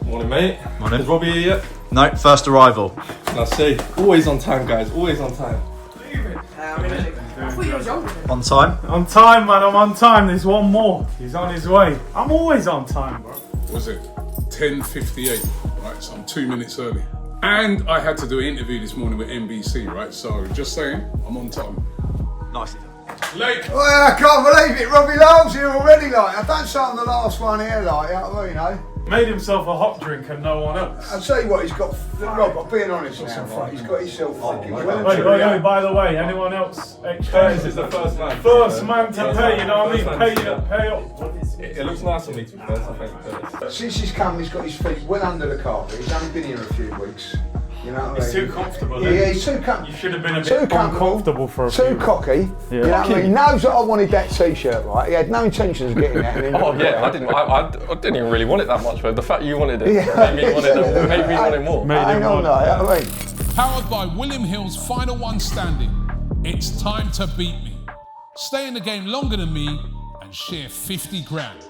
Morning, mate. Morning. Is Robbie here yet? No, first arrival. I see. Always on time, guys. Always on time. I thought you were younger. On time? On time, man, I'm on time. There's one more. He's on his way. I'm always on time, bro. Was it 10:58? Right, so I'm 2 minutes early. And I had to do an interview this morning with NBC, right? So just saying, I'm on time. Nice. Late. Well, I can't believe it. Robbie Long's here already, like. I don't start on the last one here, like, you know. Made himself a hot drink and no one else. I'll tell you what, he's got. Rob, I'm being honest now. He's got himself fucking well. Wait, by the way, anyone else? Curtis is the first man. First man to pay, you know what I mean? Pay up. It looks nice on me, to be fair, so thank you, Curtis. Since he's come, he's got his feet well under the carpet. He's only been here a few weeks. You know what I mean? He's too comfortable. Yeah, he's too comfortable. You should have been a bit uncomfortable for a few. Too cocky. Yeah. You know what I mean? He knows that I wanted that t-shirt, right? He had no intentions of getting that. Oh yeah, I didn't even really want it that much, but the fact you wanted it made me want it more. Hang on, I mean. Powered by William Hill's final one standing. It's time to beat me. Stay in the game longer than me and share 50 grand.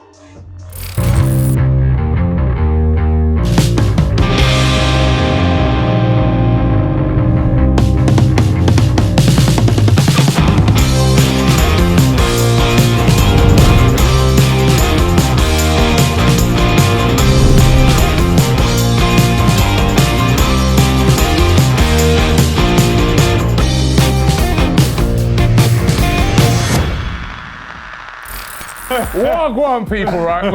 Wagwan people, right?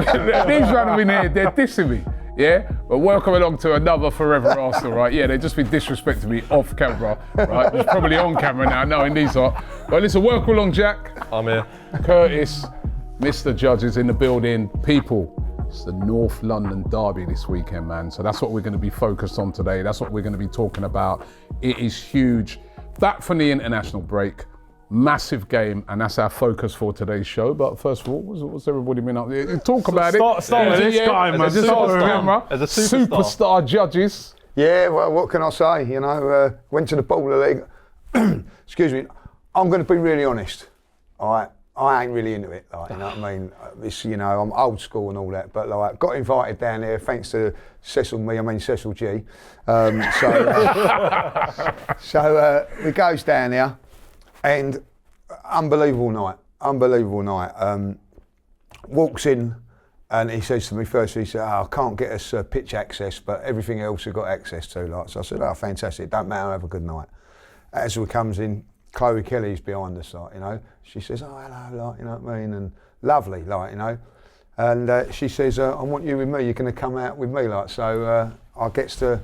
These random in here, they're dissing me, yeah? But welcome along to another Fourever Arsenal, right? Yeah, they've just been disrespecting me off camera, right? It's probably on camera now, knowing these are. But listen, welcome along, Jack. I'm here. Curtis, Mr. Judge is in the building. People, it's the North London derby this weekend, man. So that's what we're going to be focused on today. That's what we're going to be talking about. It is huge. Back from the international break. Massive game, and that's our focus for today's show. But first of all, what's everybody been up there? Talk about it. Start with this guy, man. As a Superstar judges. Yeah, well, what can I say? You know, went to the Baller League. Excuse me. I'm going to be really honest. All right, I ain't really into it. Like, you know what I mean? It's, you know, I'm old school and all that. But like, got invited down there thanks to Cecil G. So we goes down there. And unbelievable night. Walks in and he says to me first, he said, I can't get us pitch access, but everything else we've got access to. Like. So I said, oh, fantastic, don't matter, have a good night. As we comes in, Chloe Kelly's behind us, like, you know. She says, oh, hello, like, you know what I mean? And lovely, like, you know. And she says, I want you with me, you're going to come out with me, like. So I gets to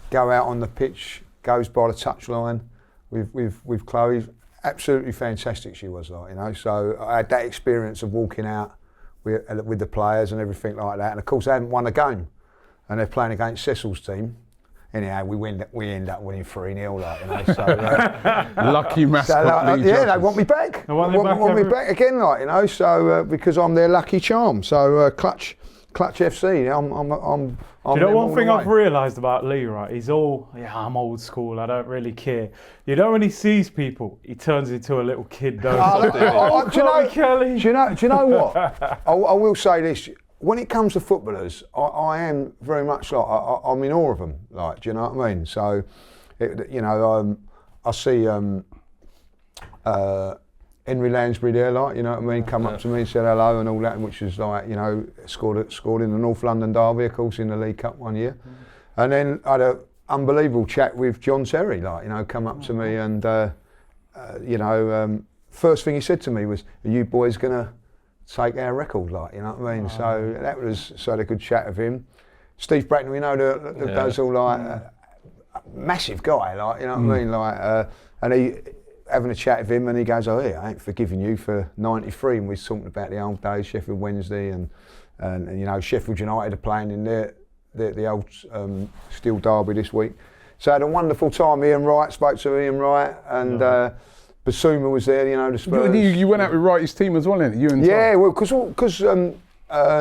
go out on the pitch, goes by the touchline with Chloe. Absolutely fantastic she was, like, you know. So I had that experience of walking out with the players and everything like that. And of course, they hadn't won a game, and they're playing against Cecil's team. Anyhow, we end up winning 3-0, like, you know. So lucky mascot. Yeah, they want me back. They want me back again, like, you know. So because I'm their lucky charm. So Clutch FC. I'm you know, one thing I've realised about Lee, right? He's all, I'm old school, I don't really care. You know, when he sees people, he turns into a little kid, do you know what? I will say this. When it comes to footballers, I am very much like, I'm in awe of them. Like, do you know what I mean? So, you know, I see Henry Lansbury there, like, you know what I mean, come up to me and said hello and all that, which was like, you know, scored in the North London derby, of course, in the League Cup one year. And then I had an unbelievable chat with John Terry, like, you know, come up to me and, you know, first thing he said to me was, are you boys going to take our record, like, you know what I mean? So that was sort of a good chat of him. Steve Bracknell, you know, that does all, like, massive guy, like, you know what I mean? Like, and he, having a chat with him, and he goes, oh yeah, I ain't forgiving you for 93, and we was talking about the old days, Sheffield Wednesday, and you know, Sheffield United are playing in the old Steel Derby this week. So I had a wonderful time. Ian Wright, spoke to Ian Wright, and Basuma was there, you know, the Spurs. You went out with Wright's team as well, didn't you? And yeah, well, because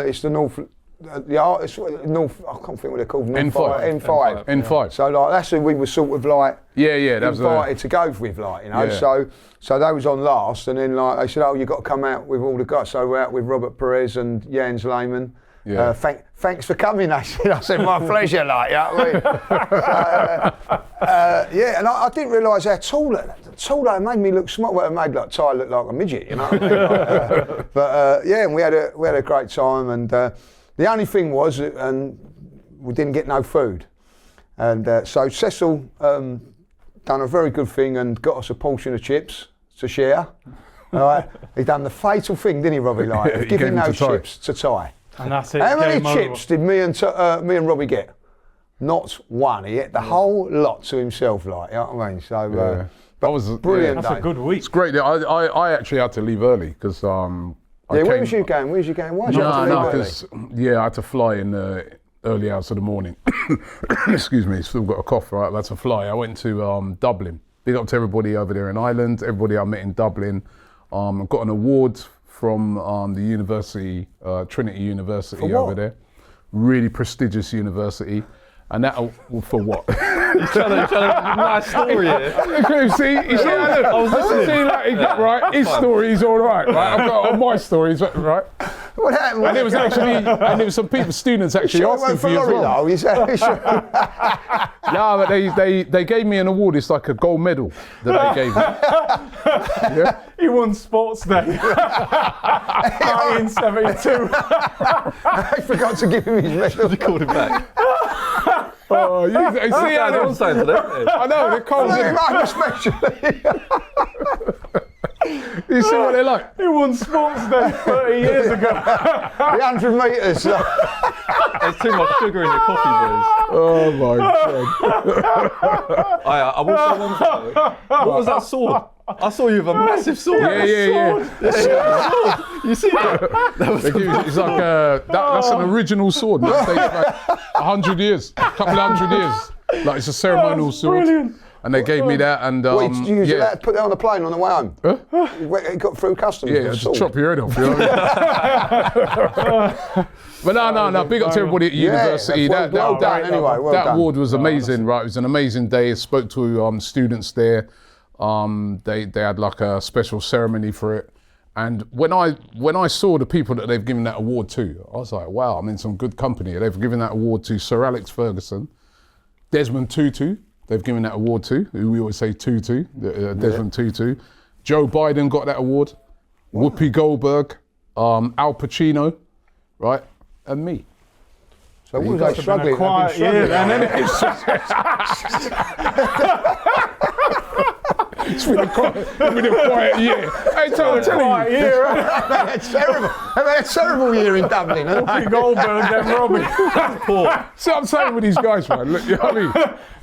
it's the North it's North, I can't think what they're called. N5. So like that's who we were sort of like that was invited to go with, like, you know. Yeah. So they was on last, and then like they said, oh, you got to come out with all the guys. So we're out with Robert Perez and Jens Lehmann, Yeah. Thanks for coming, I said, my pleasure, like, you know what I mean? Yeah, and I didn't realise how tall they made me look small. Well, it made like Ty look like a midget, you know what I mean? Yeah, and we had a great time, and the only thing was, and we didn't get no food. And so Cecil done a very good thing and got us a portion of chips to share. All right, he done the fatal thing, didn't he, Robbie? Like, giving those chips to Ty. And that's it. How many chips did me and Robbie get? Not one. He ate the whole lot to himself, like, you know what I mean? So, that was brilliant. That's a good week. It's great. I actually had to leave early because where was you going? Why did you have to leave early? Because I had to fly in the early hours of the morning. Excuse me, still got a cough, right? I had to fly. I went to Dublin. Big up to everybody over there in Ireland. Everybody I met in Dublin. I got an award from the university, Trinity University over there. Really prestigious university. And that, for what? He's trying to nice story here. See, I was listening. Right, his story is all right. I've got my stories, right? What happened? And there was some people, students actually asking for you as well. No, but they gave me an award. It's like a gold medal that they gave me. Yeah. He won Sports Day 1972. I forgot to give him his medal. They called him back. Oh, you see how They're on side today, aren't they? I know, they're cold. Especially. You see what they're like? He won Sports Day 30 years ago. The 100 metres. There's too much sugar in your coffee, boys. Oh my God. I will say one thing though. What was that sword? I saw you with a massive sword. Yeah. You see that? It's like that's an original sword. That dates back 100 years, a couple of 100 years. Like it's a ceremonial sword. Brilliant. And they gave me that, and Wait, did you use that to put that on the plane on the way home? Huh? It got through customs. Yeah, just chop your head off. You know what I mean? But no. Big up to everybody at university. Well done. That award was amazing, right? It was an amazing day. I spoke to students there. They had like a special ceremony for it. And when I saw the people that they've given that award to, I was like, wow, I'm in some good company. They've given that award to Sir Alex Ferguson, Desmond Tutu. They've given that award to, who we always say Tutu, Desmond Tutu. Joe Biden got that award. Whoopi Goldberg, Al Pacino, right, and me. So what was I struggling? Quiet year, and then It's been a quiet year. Hey, I'm telling you. I've had a terrible year in Dublin. Whoopi Goldberg and Robbie. Poor. See what I'm saying with these guys, man. Look, you know what I mean?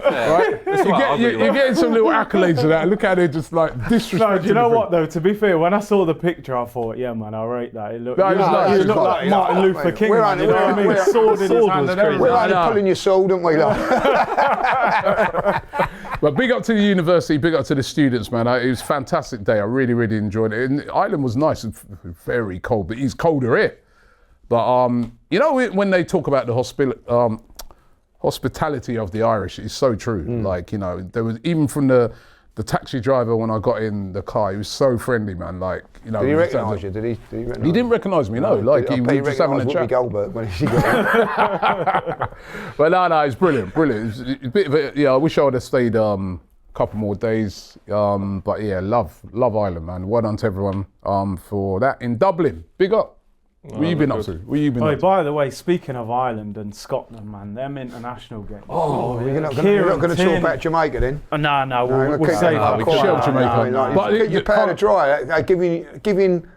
Right? You're getting some little accolades of that. Look how they're just like disrespecting. No, do you know what though? To be fair, when I saw the picture, I thought, yeah, man, I rate that. It looked, No, it was nice. you look like Martin Luther King. We're Man, you know what I mean? Sword in his hand and everything. We're only pulling your sword, aren't we? But big up to the university, big up to the students, man. It was a fantastic day. I really, really enjoyed it. And Ireland was nice and very cold, but it's colder here. But you know, when they talk about the hospitality of the Irish, it's so true. Like, you know, there was even from the taxi driver when I got in the car, he was so friendly, man. Like, you know, Did he recognise you? He didn't recognise me, no. Like he was just having a chat. Whoopi Goldberg when he got in. But no, it's brilliant. It was a bit of a, I wish I would have stayed a couple more days. But yeah, love Ireland, man. Well done to everyone for that in Dublin. Big up. What you been up to? By the way, speaking of Ireland and Scotland, man, them international games. You're not going to talk about Jamaica then? No, we'll save that. We can shelve Jamaica. But keep your powder dry. They're giving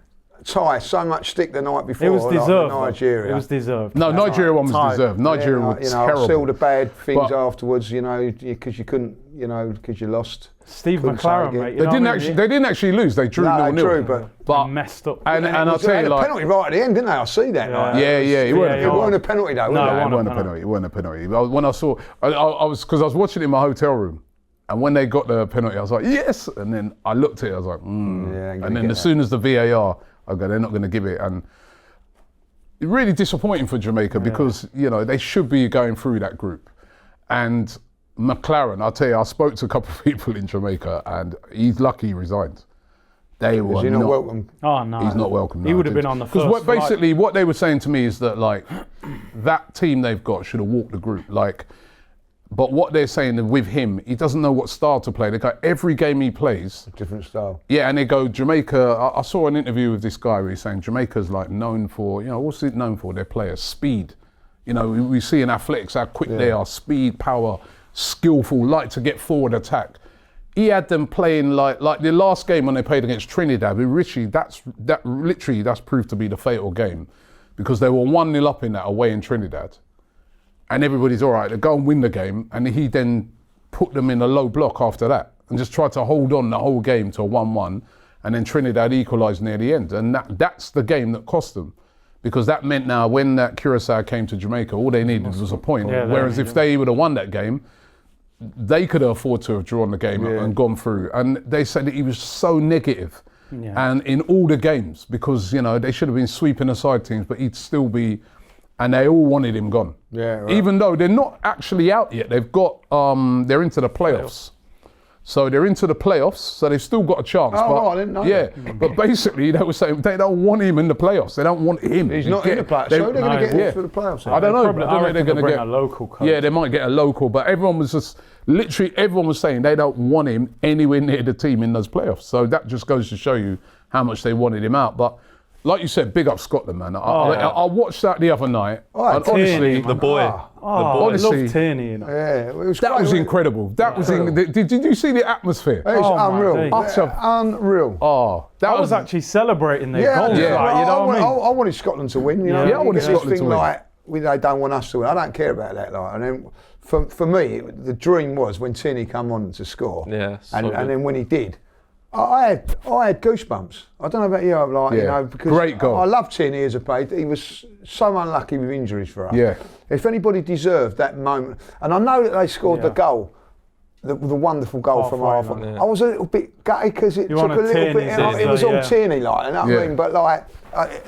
Ty so much stick the night before. It was deserved. Nigeria. It was deserved. No, Nigeria one was deserved. Nigeria was terrible. I saw the bad things afterwards, because you couldn't, because you lost. Steve McLaren, mate. They didn't actually lose. They drew 0-0. They drew, but messed up. And I'll tell you, like, penalty right at the end, didn't they? I see that. It wasn't a penalty though. No, it wasn't a penalty. When I saw, I was watching it in my hotel room, and when they got the penalty, I was like, yes. And then I looked at it, I was like, And then as soon as the VAR, I go, they're not going to give it. And really disappointing for Jamaica because they should be going through that group. And McLaren, I'll tell you, I spoke to a couple of people in Jamaica, and he's lucky he resigned. They were Is he not welcome? Oh no, He's not welcome. He would have been on the first. Because basically what they were saying to me is that like that team they've got should have walked the group. Like, but what they're saying that with him, he doesn't know what style to play. They go every game he plays, Different style. yeah, and they go Jamaica. I saw an interview with this guy where he's saying Jamaica's like known for, you know, what's it known for? Their players, speed. You know, we see in athletics how quick they are, speed, power, skillful, like to get forward attack. He had them playing like the last game when they played against Trinidad. That's proved to be the fatal game, because they were 1-0 up in that away in Trinidad, and everybody's all right. They go and win the game, and he then put them in a low block after that, and just tried to hold on the whole game to a 1-1, and then Trinidad equalised near the end, and that's the game that cost them, because that meant now when that Curacao came to Jamaica, all they needed was a point. Yeah, whereas if they would have won that game, they could have afforded to have drawn the game and gone through. And they said that he was so negative, and in all the games, because you know they should have been sweeping aside teams, but he'd still be, and they all wanted him gone. Yeah, right. Even though they're not actually out yet, they've got they're into the playoffs. So they're into the playoffs, so they've still got a chance. Oh, but, I didn't know Yeah, that. but basically they were saying they don't want him in the playoffs. They don't want him. He's not in the playoffs, so they're going to get him for the playoffs. I don't know. Probably, I don't know if they're going to bring get a local coach. Yeah, they might get a local, but everyone was just literally everyone was saying they don't want him anywhere near the team in those playoffs. So that just goes to show you how much they wanted him out. But like you said, big up Scotland, man. I watched that the other night, and honestly, The boy. Oh, honestly, I love Tierney, you know. Yeah, it was that great, was wasn't it? incredible. That was did you see the atmosphere? It was Oh, my unreal. days. Utter- Unreal. Oh, that I was actually celebrating their Yeah, goals. yeah. Like, you know what I mean? I wanted Scotland to win. You know, Yeah, I wanted You get this Scotland thing to win. Like, they don't want us to win. I don't care about that. Like, and then for me, the dream was when Tierney come on to score. Yeah, so and good. then when he did, I had goosebumps. I don't know about you, like you Yeah. know, because Great goal. I love Tierney as a player. He was so unlucky with injuries for us. Yeah. If anybody deserved that moment, and I know that they scored the goal. The wonderful goal from half. Halfway, I was a little bit gutted because it You took a want a little bit. Tierney, It was yeah. all Tierney, like, you know what Yeah. I mean? But like,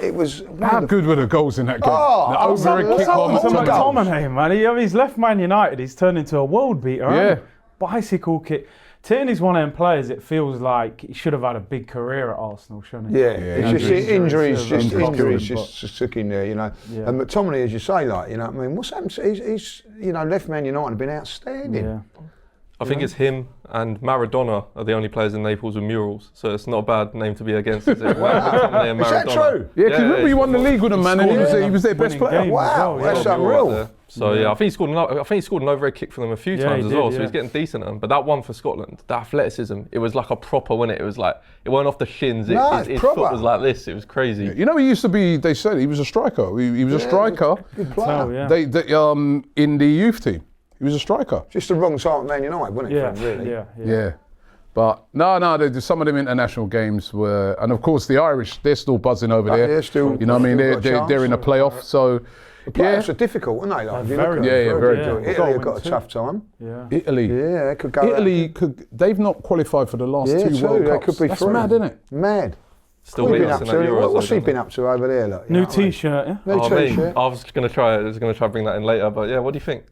it was. How wonderful. good were the goals in that game? Oh, the I was over a having- kick I on was the having top. goals. McTominay, man. He's left Man United. He's turned into a world beater. Yeah. Hasn't he? Bicycle kick. Tierney's one of them players. It feels like he should have had a big career at Arsenal, shouldn't he? Yeah, it's just injuries. injuries Injuries. just took him there, you know. Yeah. And McTominay, as you say, like, you know what I mean? What's happened? He's you know, left Man United have been outstanding. Yeah. I think it's him and Maradona are the only players in Naples with murals, so it's not a bad name to be against, is it? McTominay and Is that Maradona. true? Yeah, because remember he won the league with them, man, and he was their best winning player. game. Wow, As well, that's yeah. unreal. So yeah, I think he scored an overhead kick for them a few Yeah, times he as well. did, So he's yeah. getting decent at them. But that one for Scotland, the athleticism, it was like a proper win. It was like it weren't off the shins. No, His it's foot proper. was like this. It was crazy. You know, he used to be. They said he was a striker. He was a striker. Good player. Oh, yeah. They in the youth team, he was a striker. Just the wrong time at Man United, wasn't it? Yeah, for him, really? Yeah. But some of them international games were, and of course the Irish, they're still buzzing over there. they're still- you know what I mean? still got a They're in a chance. playoff. So The playoffs are difficult, aren't they? Like, if you look very at Yeah, them, yeah, very difficult. good. Italy have got Goal a too. tough time. Yeah. Italy. Yeah, they could go. Italy they've not qualified for the last Yeah, two too, World they Cups. could be That's through. mad, isn't it? Mad. Still What have you beat been us up in that to? Euros. What's he though, been don't up to over there? Look, you New know what I mean? T-shirt. Yeah. New they? Oh, mate, T-shirt. I was gonna try bring that in later, but yeah, what do you think?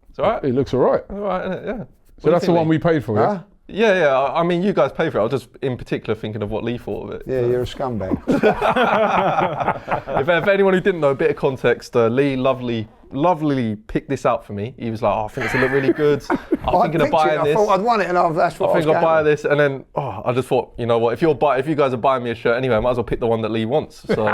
It's alright. It looks all right. Alright, innit? Yeah. So that's the one we paid for, yeah? Huh? Yeah. I mean, you guys pay for it. I was just in particular thinking of what Lee thought of it. Yeah, you're a scumbag. If anyone who didn't know, a bit of context, Lee lovely picked this out for me. He was like, oh, I think it's look really good. I'm thinking of buying I this. thought I'd won it, and that's what I think I'll was buy going. this, and then I just thought, you know what? If you guys are buying me a shirt anyway, I might as well pick the one that Lee wants. So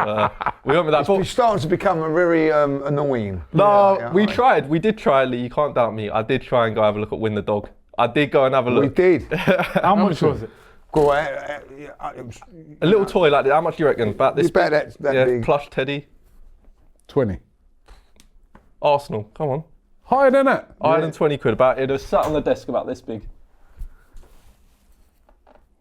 we went with that. It's starting to become a very annoying. No, Yeah, we right. tried. We did try, Lee. You can't doubt me. I did try and go have a look at Win the Dog. I did go and have a look. We did. How much was it? Go on, A little toy like that. How much do you reckon? About this? You bet that yeah, big. plush teddy. 20. Arsenal. Come on. Higher than that. Higher than 20 quid. About it was sat on the desk about this big.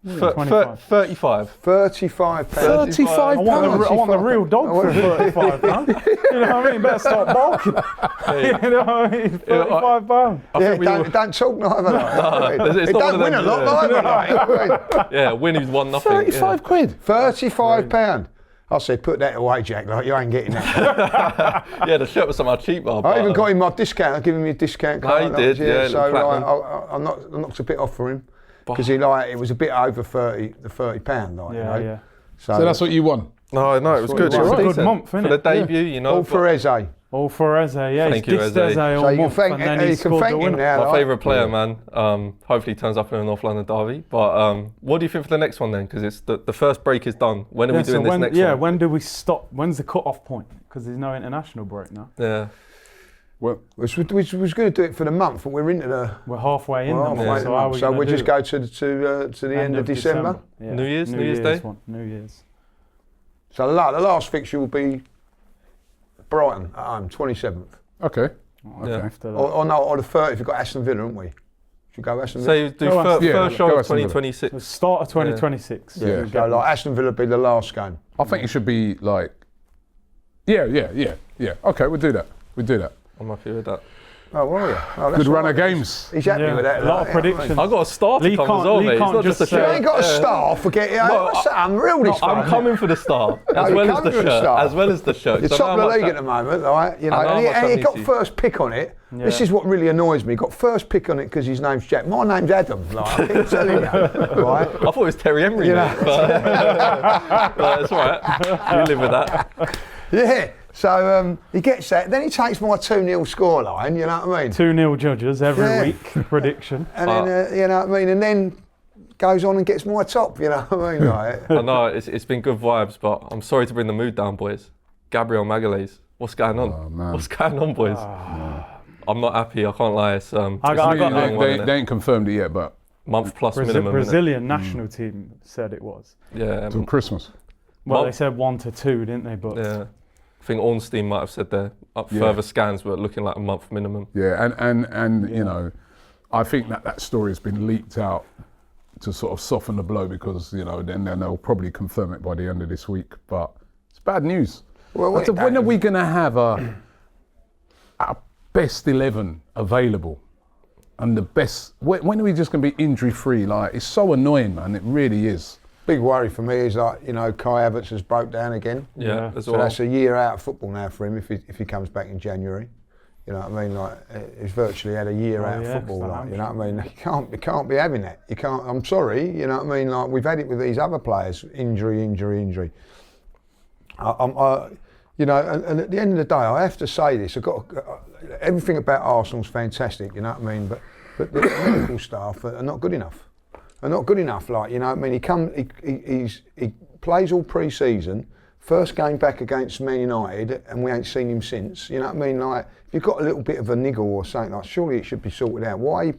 25. 35. £35. 35 I want the real dog for 35 pounds. You know what I mean? Better start bulking. You know what I mean? 35 pounds. I Yeah, think we all- don't talk neither. Like. it's It not don't one win of a them, lot, yeah. either. Like, you know what I mean? Yeah, Winnie's won nothing. 35 quid. £35. I said, put that away, Jack. Like, you ain't getting that. Yeah, the shirt was somehow cheap. I even got him my discount. I give him a discount No, card. you did, yeah, So little like, platinum. I knocked a bit off for him. because it was a bit over £30, like, Yeah, you know. yeah. So So that's what you won. No, it was good. you It was want. Good decent. month, for innit? the debut, you know. all for Eze. All for Eze, yeah. Thank he's you, dissed Eze. Eze all So you can month, thank, and then he you can scored the thank him winner. now. My like. favourite player, man. Hopefully he turns up in a North London derby. But what do you think for the next one then? Because it's the first break is done. When are we doing this next one? when do we stop? When's the cut-off point? Because there's no international break now. Yeah. Well, We was going to do it for the month, but we're into the. We're halfway in Well, the halfway month, in the so how are month. we So gonna we'll do just it? go to the end of December. Yeah. New Year's Day? one. New Year's. So the last fixture will be Brighton at home, 27th. okay. Yeah. After that. Or the 30th. We've got Aston Villa, haven't we? Should we go Aston So Villa? you do Go on. Yeah, first show go of Aston Villa. 2026. The start of 2026. Yeah. we So get like Aston Villa will be the last game. I think it should be like, yeah. Okay, we'll do that. I'm happy with that. Oh, well, yeah. Oh, that's Good run all of right. games. He's happy Yeah, with that. a lot of yeah, predictions. I got a star to Lee come can't- as well, Lee mate. It's can't not just a just You say- shirt. ain't got a star, forget it. What's that? I'm real this I'm fun. coming for the star, as you're well as coming the for the shirt, star. as well as the shirt. You're 'cause I top know of the how league much at the moment, right? You know, I know how and much that he means got to you. first pick on it. This is what really annoys me. He got first pick on it because his name's Jack. My name's Adam. Like, I keep telling you, right? I thought it was Terry Emery, You know. mate, but it's all right. You live with that. Yeah. So he gets that. Then he takes my 2-0 scoreline. You know what I mean? 2-0 judges every Yeah. week prediction. And then you know what I mean. And then goes on and gets my top. You know what I mean? Like, I know it's been good vibes, but I'm sorry to bring the mood down, boys. Gabriel Magalhaes, what's going on? Oh, man. What's going on, boys? I'm not happy. I can't lie. It's, I it's got- a I long one, They innit? ain't confirmed it yet, but Month plus minimum. innit? Brazilian national team said it was. Yeah, till Christmas. Well, Well- they said 1 to 2, didn't they? But yeah. I think Ornstein might have said there. Further scans were looking like a month minimum. Yeah, and you know, I think that story has been leaked out to sort of soften the blow because, you know, then they'll probably confirm it by the end of this week. But it's bad news. Well, wait, When are we going to have our best 11 available? And the best, when are we just going to be injury free? Like, it's so annoying, man. It really is. big worry for me is like, you know, Kai Havertz has broke down again. Yeah, as So well. that's a year out of football now for him if he comes back in January. You know what I mean? Like he's virtually had a year out of football. Like, you know what I mean? You can't be having that. You can't. I'm sorry. You know what I mean? Like we've had it with these other players. Injury. You know, and at the end of the day, I have to say this. I've got everything about Arsenal's fantastic. You know what I mean? But the medical staff are not good enough. Are not good enough. Like, you know what I mean? He plays all pre-season. First game back against Man United, and we ain't seen him since. You know what I mean? Like, if you've got a little bit of a niggle or something, like, surely it should be sorted out. Why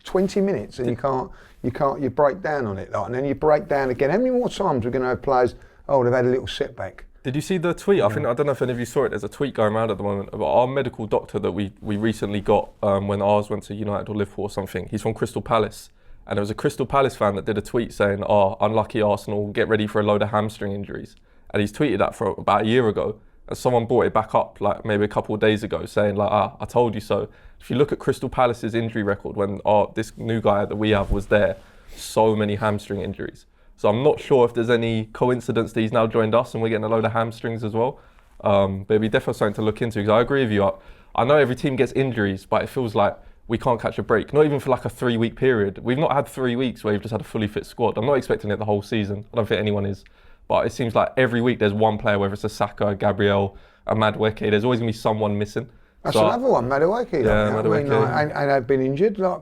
20 minutes and you break down on it, like, and then you break down again. How many more times we're going to have players? Oh, they've had a little setback. Did you see the tweet? I don't know if any of you saw it. There's a tweet going around at the moment about our medical doctor that we recently got when ours went to United or Liverpool or something. He's from Crystal Palace. And there was a Crystal Palace fan that did a tweet saying, "Oh, unlucky Arsenal, get ready for a load of hamstring injuries." And he's tweeted that for about a year ago. And someone brought it back up like maybe a couple of days ago saying like, I told you so. If you look at Crystal Palace's injury record when this new guy that we have was there, so many hamstring injuries. So I'm not sure if there's any coincidence that he's now joined us and we're getting a load of hamstrings as well. But it'd be definitely something to look into because I agree with you. I know every team gets injuries, but it feels like we can't catch a break, not even for like a 3-week period. We've not had 3 weeks where we've just had a fully fit squad. I'm not expecting it the whole season. I don't think anyone is. But it seems like every week there's one player, whether it's a Saka, a Gabriel, a Madueke, there's always going to be someone missing. That's another one, Madueke. Yeah, I mean, Madueke. and they've been injured. Like,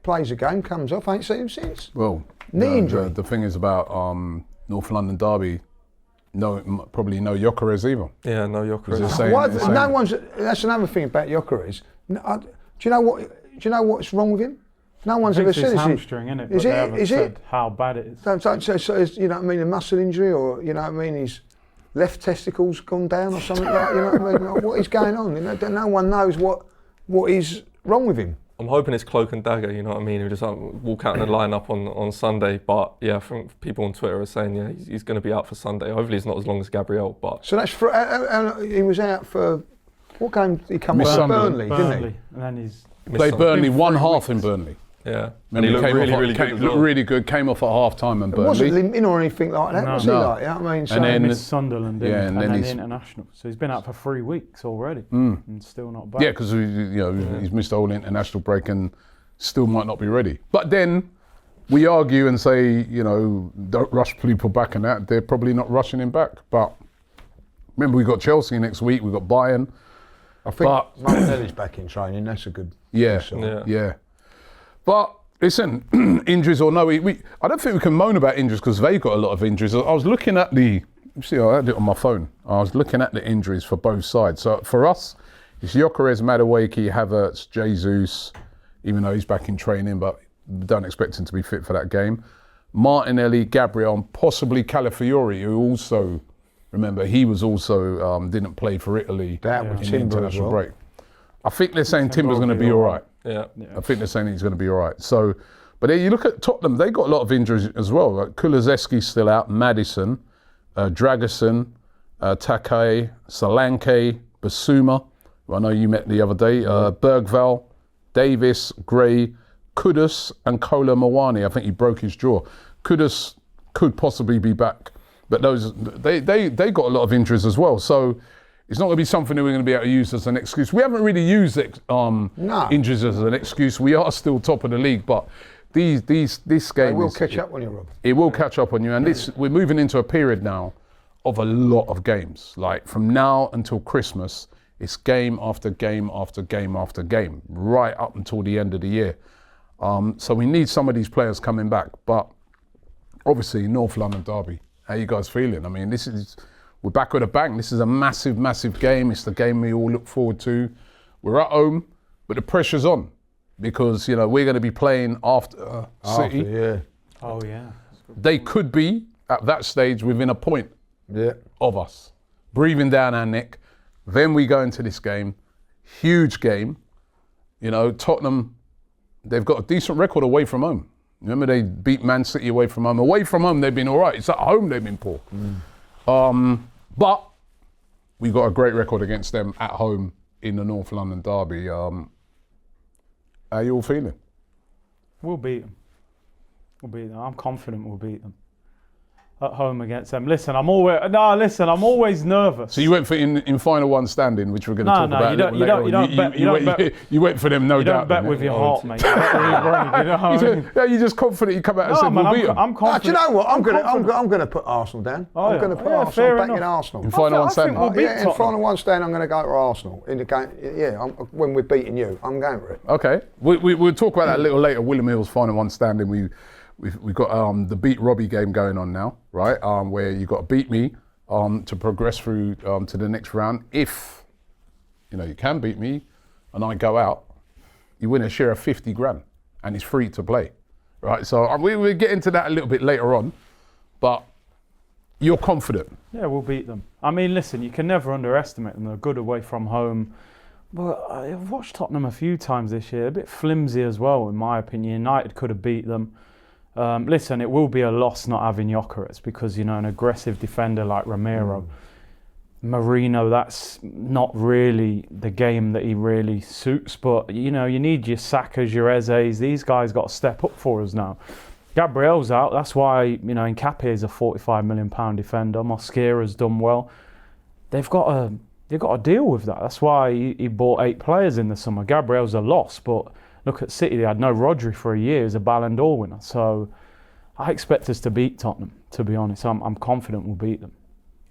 plays a game, comes off. Ain't seen him since. Well, Knee injury. The thing is about North London derby, probably no Gyökeres either. Yeah, no, you're correct. It's the same- Why, the same. no one's. That's another thing about Gyökeres. Do you know what? Do you know what's wrong with him? No one's ever it's his said hamstring, isn't it? Is But it? they haven't Is said it? how bad it is. So is, you know what I mean? A muscle injury, or you know what I mean? His left testicle's gone down, or something like. You know what I mean? Like, what is going on? You know, no one knows what is wrong with him. I'm hoping it's cloak and dagger, you know what I mean? Who just walk out in the lineup on Sunday. But yeah, from people on Twitter are saying, yeah, he's going to be out for Sunday. Hopefully it's not as long as Gabriel, but So that's for. He was out for. What game did he come Miss off? Sunderland. Burnley, didn't he? Burnley, and then he's Played Burnley one half in Burnley. yeah. And And he looked really, off, really good as looked well. really good. Came off at half time in It wasn't Burnley. limping or anything like that, No. was he? No. Like, you know what I mean? So, And then- missed Sunderland, didn't yeah, he? and and then then he's- the international. So he's been out for 3 weeks already, and still not back. Yeah, because he's missed the whole international break, and still might not be ready. But then we argue and say, you know, don't rush people back and that. They're probably not rushing him back. But remember, we've got Chelsea next week. We've got Bayern. I think Martinelli's back in training. That's a good sign. Yeah. But listen, injuries or no, I don't think we can moan about injuries because they've got a lot of injuries. I was looking at I had it on my phone. I was looking at the injuries for both sides. So for us, it's Gyökeres, Madueke, Havertz, Jesus, even though he's back in training, but don't expect him to be fit for that game. Martinelli, Gabriel, and possibly Calafiori, who also, remember, he was also didn't play for Italy in the international break. I think they're saying Timber's going to be all right. Yeah. I think they're saying he's going to be all right. So, but then you look at Tottenham, they got a lot of injuries as well. Like Kulusevski's still out, Maddison, Dragusin, Takai, Solanke, Basuma, who I know you met the other day, Bergvall, Davis, Gray, Kudus, and Kola Mawani. I think he broke his jaw. Kudus could possibly be back, but they got a lot of injuries as well. So it's not going to be something that we're going to be able to use as an excuse. We haven't really used injuries as an excuse. We are still top of the league, but this game will catch up on you, Rob. It will catch up on you, and we're moving into a period now of a lot of games. Like from now until Christmas, it's game after game after game after game, right up until the end of the year. So we need some of these players coming back. But obviously, North London derby. How you guys feeling? I mean, we're back with a bang. This is a massive, massive game. It's the game we all look forward to. We're at home, but the pressure's on because, you know, we're going to be playing after City. Yeah. Oh, yeah. They could be, at that stage, within a point of us. Breathing down our neck. Then we go into this game. Huge game. You know, Tottenham, they've got a decent record away from home. Remember, they beat Man City away from home. Away from home, they've been all right. It's at home they've been poor. But we've got a great record against them at home in the North London derby. How are you all feeling? We'll beat them. I'm confident we'll beat them. At home against them. Listen, I'm always nervous. So you went for in final one standing, which we're going to talk about a little later. You went for them, no doubt. You don't bet with your heart, mate. You bet with your brain, you know what I mean? You're just confident you come out and said we'll beat them. Do I'm confident. you know what? I'm going to put Arsenal down. I'm going to put Arsenal. I'm backing Arsenal. In final one standing? In final one stand, I'm going to go to Arsenal. In the game, when we're beating you, I'm going for it. Okay. We'll talk about that a little later. William Hill's final one standing. We've got the Beat Robbie game going on now, right? Where you've got to beat me to progress through to the next round. If, you know, you can beat me and I go out, you win a share of 50 grand and it's free to play, right? So we'll get into that a little bit later on, but you're confident. Yeah, we'll beat them. I mean, listen, you can never underestimate them. They're good away from home. But I've watched Tottenham a few times this year, a bit flimsy as well, in my opinion. United could have beat them. Listen, it will be a loss not having Gyökeres because, you know, an aggressive defender like Romero, Marino, that's not really the game that he really suits. But, you know, you need your Sakas, your Ezes. These guys got to step up for us now. Gabriel's out. That's why, you know, Nkapé is a £45 million defender. Mosquera's done well. They've got to deal with that. That's why he bought 8 players in the summer. Gabriel's a loss, but look at City, they had no Rodri for a year as a Ballon d'Or winner. So I expect us to beat Tottenham, to be honest. I'm confident we'll beat them.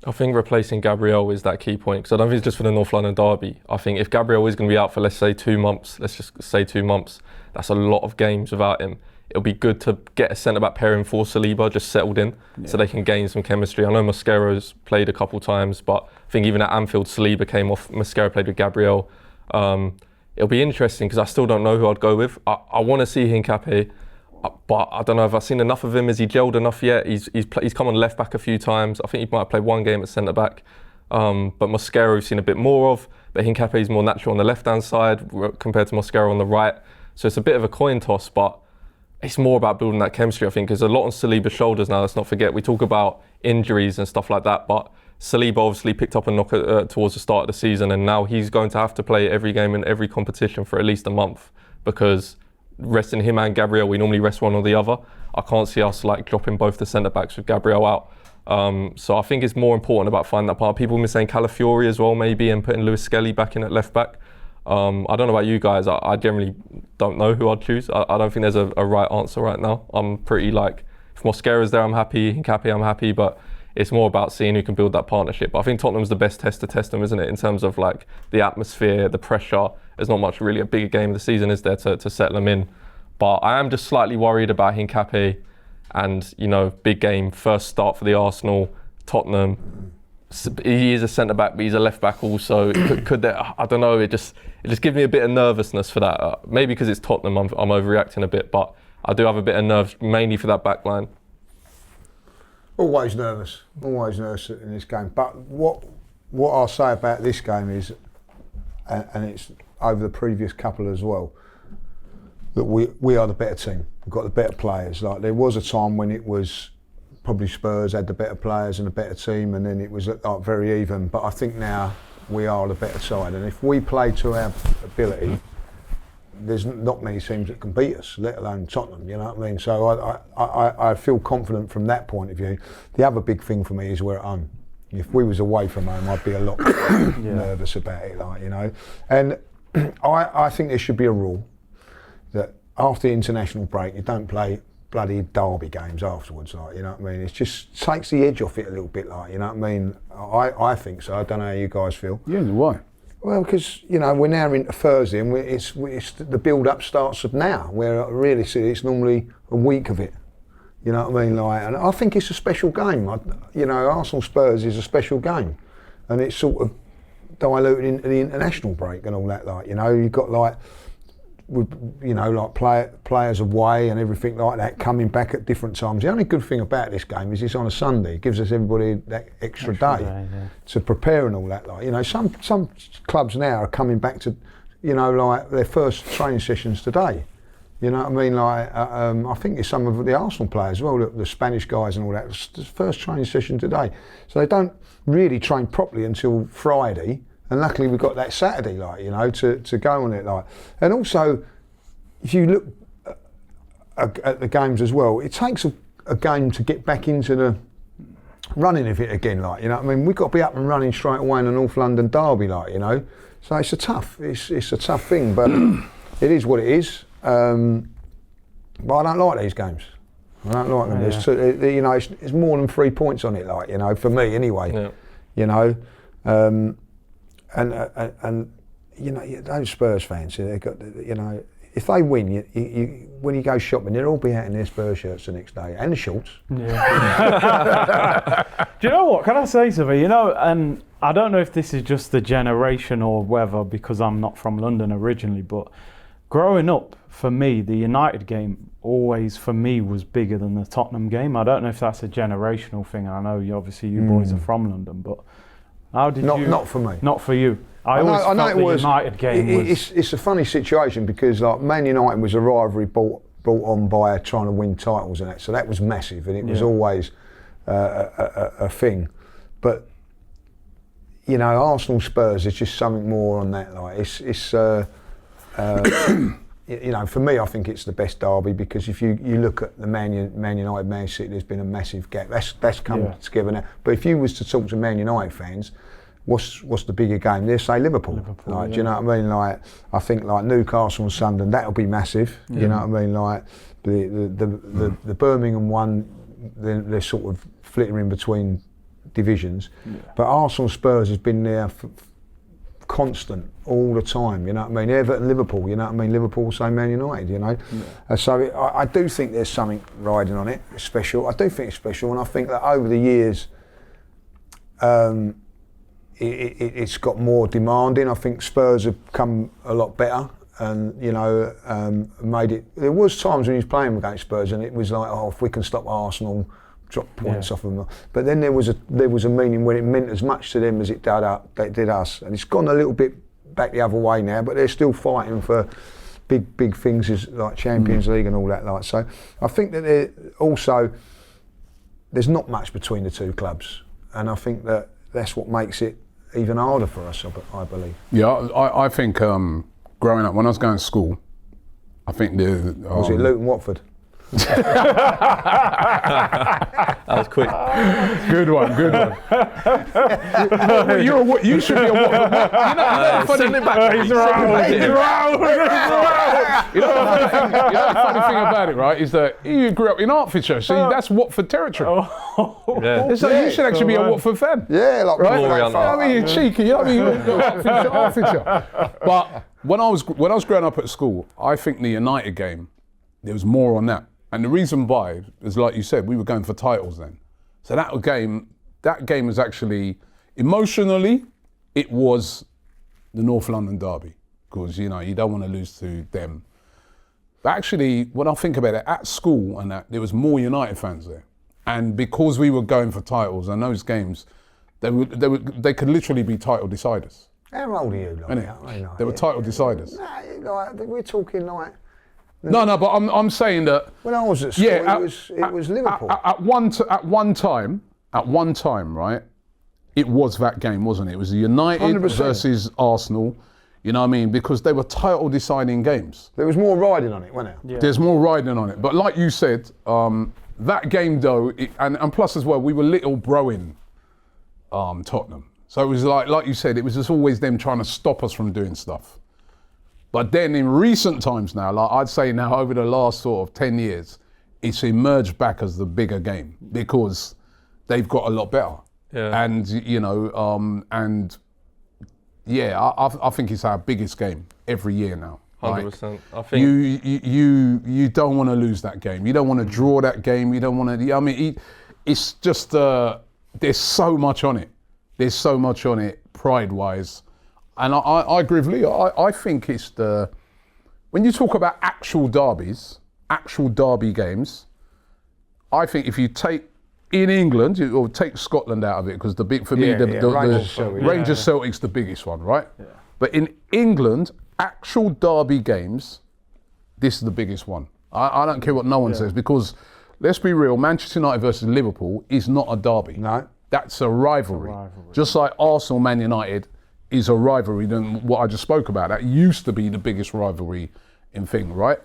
I think replacing Gabriel is that key point because I don't think it's just for the North London derby. I think if Gabriel is going to be out for, let's say, 2 months, let's just say 2 months, that's a lot of games without him. It'll be good to get a centre-back pairing for Saliba just settled in so they can gain some chemistry. I know Mosquera's played a couple times, but I think even at Anfield, Saliba came off, Mosquera played with Gabriel. It'll be interesting because I still don't know who I'd go with. I want to see Nkapé, but I don't know if I've seen enough of him. Has he gelled enough yet? He's come on left back a few times. I think he might have played 1 game at centre back. But Mosquera we've seen a bit more of. But Nkapé is more natural on the left hand side compared to Mosquera on the right. So it's a bit of a coin toss, but it's more about building that chemistry, I think. There's a lot on Saliba's shoulders now, let's not forget. We talk about injuries and stuff like that, but Saliba obviously picked up a knock towards the start of the season, and now he's going to have to play every game in every competition for at least a month because resting him and Gabriel, we normally rest one or the other. I can't see us like dropping both the centre-backs with Gabriel out. So I think it's more important about finding that part. People have been saying Calafiori as well maybe and putting Lewis Skelly back in at left-back. I don't know about you guys. I generally don't know who I'd choose. I don't think there's a right answer right now. I'm pretty like, if Mosquera's there, I'm happy. Hincapié, I'm happy. But it's more about seeing who can build that partnership. But I think Tottenham's the best test to test them, isn't it? In terms of like the atmosphere, the pressure. There's not much really a bigger game of the season, is there, to settle them in. But I am just slightly worried about Hincapié and, you know, big game, first start for the Arsenal, Tottenham. He is a centre back, but he's a left back also. Could there? I don't know. It just gives me a bit of nervousness for that. Maybe because it's Tottenham, I'm overreacting a bit, but I do have a bit of nerves, mainly for that back line. Always nervous in this game. But what I'll say about this game is, and it's over the previous couple as well, that we are the better team. We've got the better players. Like there was a time when it was probably Spurs had the better players and a better team, and then it was like very even. But I think now we are the better side, and if we play to our ability, there's not many teams that can beat us, let alone Tottenham. You know what I mean? So I feel confident from that point of view. The other big thing for me is we're at home. If we was away from home, I'd be a lot nervous about it, like, you know. And I think there should be a rule that after the international break, you don't play bloody derby games afterwards, like, you know what I mean? It just takes the edge off it a little bit, like, you know what I mean? I think so. I don't know how you guys feel. Yeah, why? Well, because, you know, we're now into Thursday and it's the build-up starts now, where really it's normally a week of it. You know what I mean? Like, and I think it's a special game. You know, Arsenal Spurs is a special game, and it's sort of diluted into the international break and all that. Like, you know, you've got like, you know, like players away and everything like that coming back at different times. The only good thing about this game is it's on a Sunday. It gives us everybody that extra day to prepare and all that. Like, you know, some clubs now are coming back to, you know, like their first training sessions today. You know what I mean? Like, I think it's some of the Arsenal players as well, the Spanish guys and all that. It's the first training session today. So they don't really train properly until Friday. And luckily we've got that Saturday, like, you know, to go on it, like. And also, if you look at the games as well, it takes a game to get back into the running of it again, like, you know what I mean? We've got to be up and running straight away in the North London derby, like, you know. So it's a tough thing, but it is what it is. But I don't like these games. I don't like them. There's you know, it's more than 3 points on it, like, you know, for me anyway. Yeah. You know, and you know, those Spurs fans, they got, you know, if they win, you when you go shopping, they'll all be out in their Spurs shirts the next day and the shorts. Yeah. Do you know what? Can I say something? You know, and I don't know if this is just the generation or whether, because I'm not from London originally, but growing up, for me, the United game always, for me, was bigger than the Tottenham game. I don't know if that's a generational thing. I know obviously you boys are from London, but how did you? Not for me. Not for you. I always felt the United game was. It's a funny situation because like Man United was a rivalry brought on by trying to win titles and that, so that was massive and it was always a thing. But you know, Arsenal Spurs is just something more on that. Like it's you know, for me, I think it's the best derby because if you look at the Man United, Man City, there's been a massive gap. That's come together now. But if you was to talk to Man United fans, what's the bigger game? They'll say Liverpool. Like, do you know what I mean? Like, I think like Newcastle and Sunderland, that'll be massive. Yeah. You know what I mean? Like the Birmingham one, they're sort of flittering between divisions. Yeah. But Arsenal Spurs has been there for constant all the time, you know what I mean? Everton, Liverpool, you know what I mean? Liverpool, same Man United, you know? Yeah. So I do think there's something riding on it, special. I do think it's special, and I think that over the years, it's got more demanding. I think Spurs have come a lot better, and you know, made it. There was times when he was playing against Spurs, and it was like, oh, if we can stop Arsenal, drop points off them. But then there was a meaning when it meant as much to them as it did us, and it's gone a little bit back the other way now. But they're still fighting for big things as like Champions League and all that. Like, so I think that there's not much between the two clubs, and I think that that's what makes it even harder for us, I believe. Yeah, I think growing up, when I was going to school, I think was it Luton Watford? That was quick. Good one. You should be a Watford. Send it back. You know the funny thing about it, right, is that you grew up in Hertfordshire, so that's Watford territory. Yeah. So you should actually be a Watford fan. Yeah, like Right? Glory on I mean, you're cheeky. You know what I mean? You're Hertfordshire. But when I was growing up at school, I think the United game, there was more on that. And the reason why is, like you said, we were going for titles then. So that game was actually, emotionally, it was the North London derby. Because, you know, you don't want to lose to them. But actually, when I think about it, at school and that, there was more United fans there. And because we were going for titles, and those games, they could literally be title deciders. How old are you? Like, They were title deciders. Nah, like, we're talking like. No, but I'm saying that. When I was at school, it was Liverpool. At one time, right? It was that game, wasn't it? It was United 100%. versus Arsenal. You know what I mean? Because they were title deciding games. There was more riding on it, wasn't there? Yeah. There's more riding on it. But like you said, that game though, and plus as well, we were little broing Tottenham. So it was like you said, it was just always them trying to stop us from doing stuff. But then in recent times now, like I'd say now over the last sort of 10 years, it's emerged back as the bigger game because they've got a lot better. Yeah. And, you know, I think it's our biggest game every year now. 100%. I think You don't want to lose that game. You don't want to draw that game. You don't want to, I mean, it's just, there's so much on it. There's so much on it pride-wise. And I agree with Lee. I think it's when you talk about actual derbies, actual derby games, I think if you take, in England, or take Scotland out of it, because the Rangers Celtic's the biggest one, right? Yeah. But in England, actual derby games, this is the biggest one. I don't care what no one says, because let's be real, Manchester United versus Liverpool is not a derby. No. That's a rivalry. Just like Arsenal, Man United is a rivalry than what I just spoke about. That used to be the biggest rivalry in thing, right?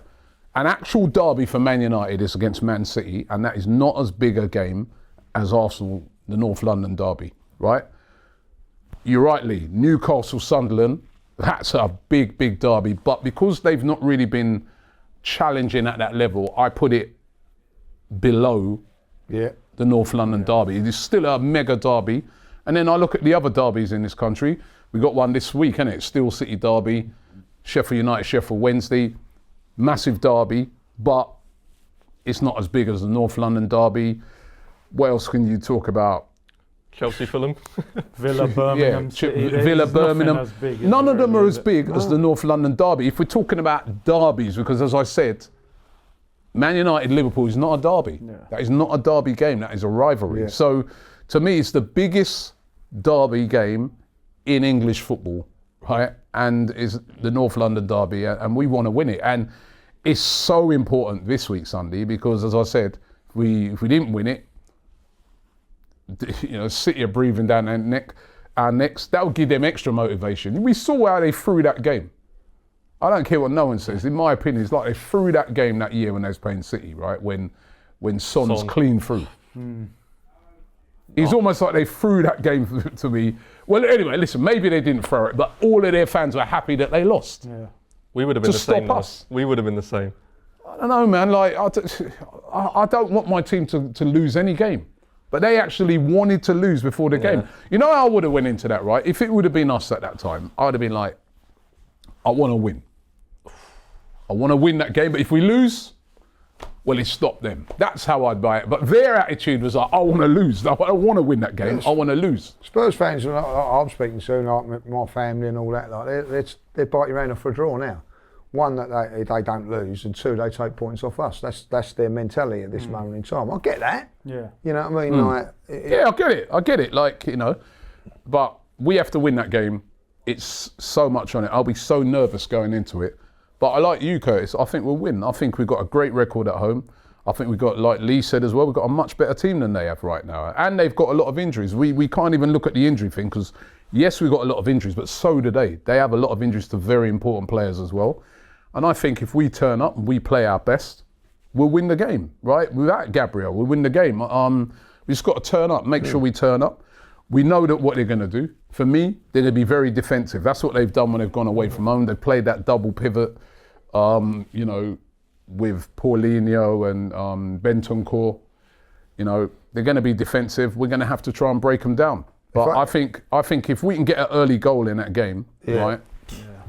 An actual derby for Man United is against Man City, and that is not as big a game as Arsenal, the North London derby, right? You're right, Lee. Newcastle, Sunderland, that's a big, big derby. But because they've not really been challenging at that level, I put it below the North London derby. It is still a mega derby. And then I look at the other derbies in this country. We got one this week, isn't it? Steel City derby, Sheffield United, Sheffield Wednesday, massive derby, but it's not as big as the North London derby. What else can you talk about? Chelsea, Fulham. Villa, Birmingham, City. Villa, Birmingham. None of them are as big as the North London derby. If we're talking about derbies, because as I said, Man United, Liverpool is not a derby. Yeah. That is not a derby game. That is a rivalry. Yeah. So to me, it's the biggest derby game in English football, right? And is the North London derby, and we want to win it. And it's so important this week, Sunday, because as I said, if we didn't win it, you know, City are breathing down our necks. That would give them extra motivation. We saw how they threw that game. I don't care what no one says. In my opinion, it's like they threw that game that year when they was playing City, right? When Son's clean through. It's almost like they threw that game to me. Well, anyway, listen, maybe they didn't throw it, but all of their fans were happy that they lost. Yeah. We would have been the same. We would have been the same. I don't know, man. Like, I don't want my team to lose any game. But they actually wanted to lose before the game. You know how I would have went into that, right? If it would have been us at that time, I would have been like, I want to win. I want to win that game, but if we lose, well, it stopped them. That's how I'd buy it. But their attitude was like, I want to lose. I don't want to win that game. I want to lose. Spurs fans, I'm speaking soon, like my family and all that, like they bite your hand off for a draw now. One, that they don't lose, and two, they take points off us. That's their mentality at this moment in time. I get that. Yeah. You know what I mean? Like, yeah, I get it. Like, you know, but we have to win that game. It's so much on it. I'll be so nervous going into it. But I like you, Curtis. I think we'll win. I think we've got a great record at home. I think we've got, like Lee said as well, we've got a much better team than they have right now. And they've got a lot of injuries. We can't even look at the injury thing because, yes, we've got a lot of injuries, but so do they. They have a lot of injuries to very important players as well. And I think if we turn up and we play our best, we'll win the game, right? Without Gabriel, we'll win the game. We just got to turn up, make sure we turn up. We know that what they're going to do. For me, they're going to be very defensive. That's what they've done when they've gone away from home. They played that double pivot, you know, with Paulinho and Bentancur. You know, they're going to be defensive. We're going to have to try and break them down. But I think if we can get an early goal in that game, right?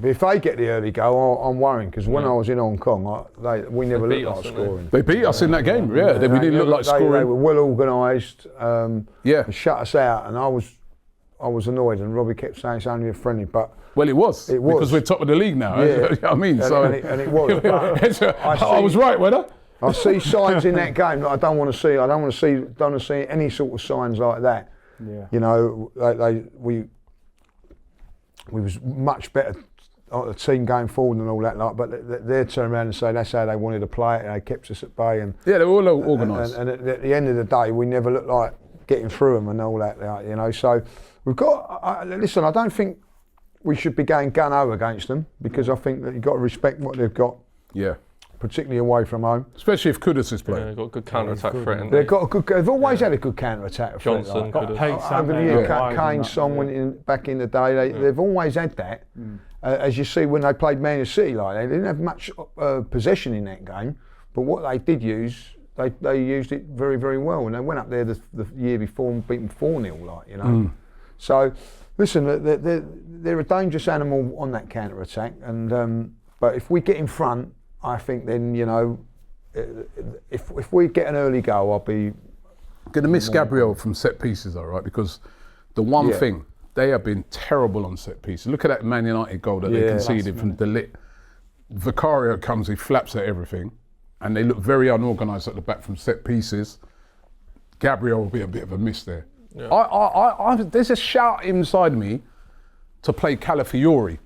But if they get the early goal, I'm worrying, because when I was in Hong Kong, we never looked like scoring. They beat us in that game, we didn't look like scoring. They were well organised, and shut us out, and I was annoyed, and Robbie kept saying it's only a friendly, but... Well, it was, because we're top of the league now, you know what I mean? And it was. I was right, wasn't I? I see signs in that game that I don't want to see. I don't want to see any sort of signs like that. Yeah. You know, we was much better, the team going forward and all that, but they'd turn around and say that's how they wanted to play it, and they kept us at bay. And yeah, they were all organised. And at the end of the day, we never looked like getting through them and all that, you know. So we've got. Listen, I don't think we should be going gun-ho against them, because I think that you've got to respect what they've got. Yeah. Particularly away from home. Especially if Kudus is playing. Yeah, they've got a good counter-attack threat. They've always had a good counter-attack threat. Johnson, over the years, Kane, Son, back in the day, they've always had that. As you see when they played Man City, they didn't have much possession in that game, but what they did use, they used it very, very well, and they went up there the year before and beat them 4-0, you know. So, listen, they're a dangerous animal on that counter-attack, and but if we get in front, I think then, you know, if we get an early goal, I'll be... Going to miss Gabriel from set pieces though, right? Because the one thing, they have been terrible on set pieces. Look at that Man United goal that they conceded from De Ligt. Vicario comes, he flaps at everything, and they look very unorganised at the back from set pieces. Gabriel will be a bit of a miss there. Yeah. There's a shout inside me to play Calafiori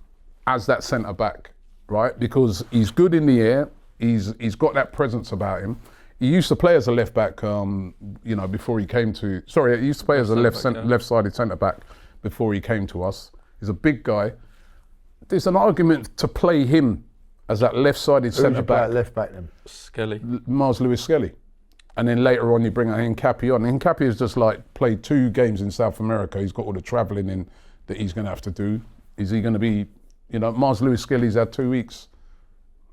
as that centre back. Right, because he's good in the air. He's got that presence about him. He used to play as a left back, you know, before he came to. Sorry, he used to play as a left-sided centre back before he came to us. He's a big guy. There's an argument to play him as that left-sided centre back. Left back then? Skelly. Miles Lewis Skelly. And then later on you bring Hincapié on. Hincapié has just like played 2 games in South America. He's got all the travelling in that he's going to have to do. Is he going to be? You know, Miles Lewis Skelly's had 2 weeks.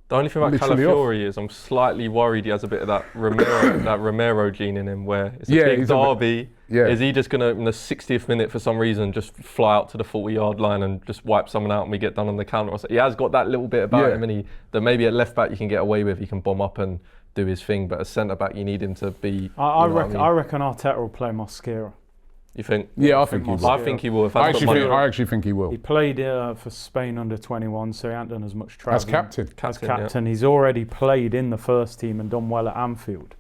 The only thing about Calafiori is I'm slightly worried he has a bit of that Romero gene in him, where it's a big derby. Is he just going to, in the 60th minute for some reason, just fly out to the 40-yard line and just wipe someone out and we get done on the counter? He has got that little bit about him, and that maybe at left back you can get away with. He can bomb up and do his thing, but as centre back you need him to be. I reckon Arteta will play Mosquera. You think? Yeah, I think he will. I think he will. I actually think he will. He played for Spain under 21, so he hasn't done as much travelling. As captain. He's already played in the first team and done well at Anfield.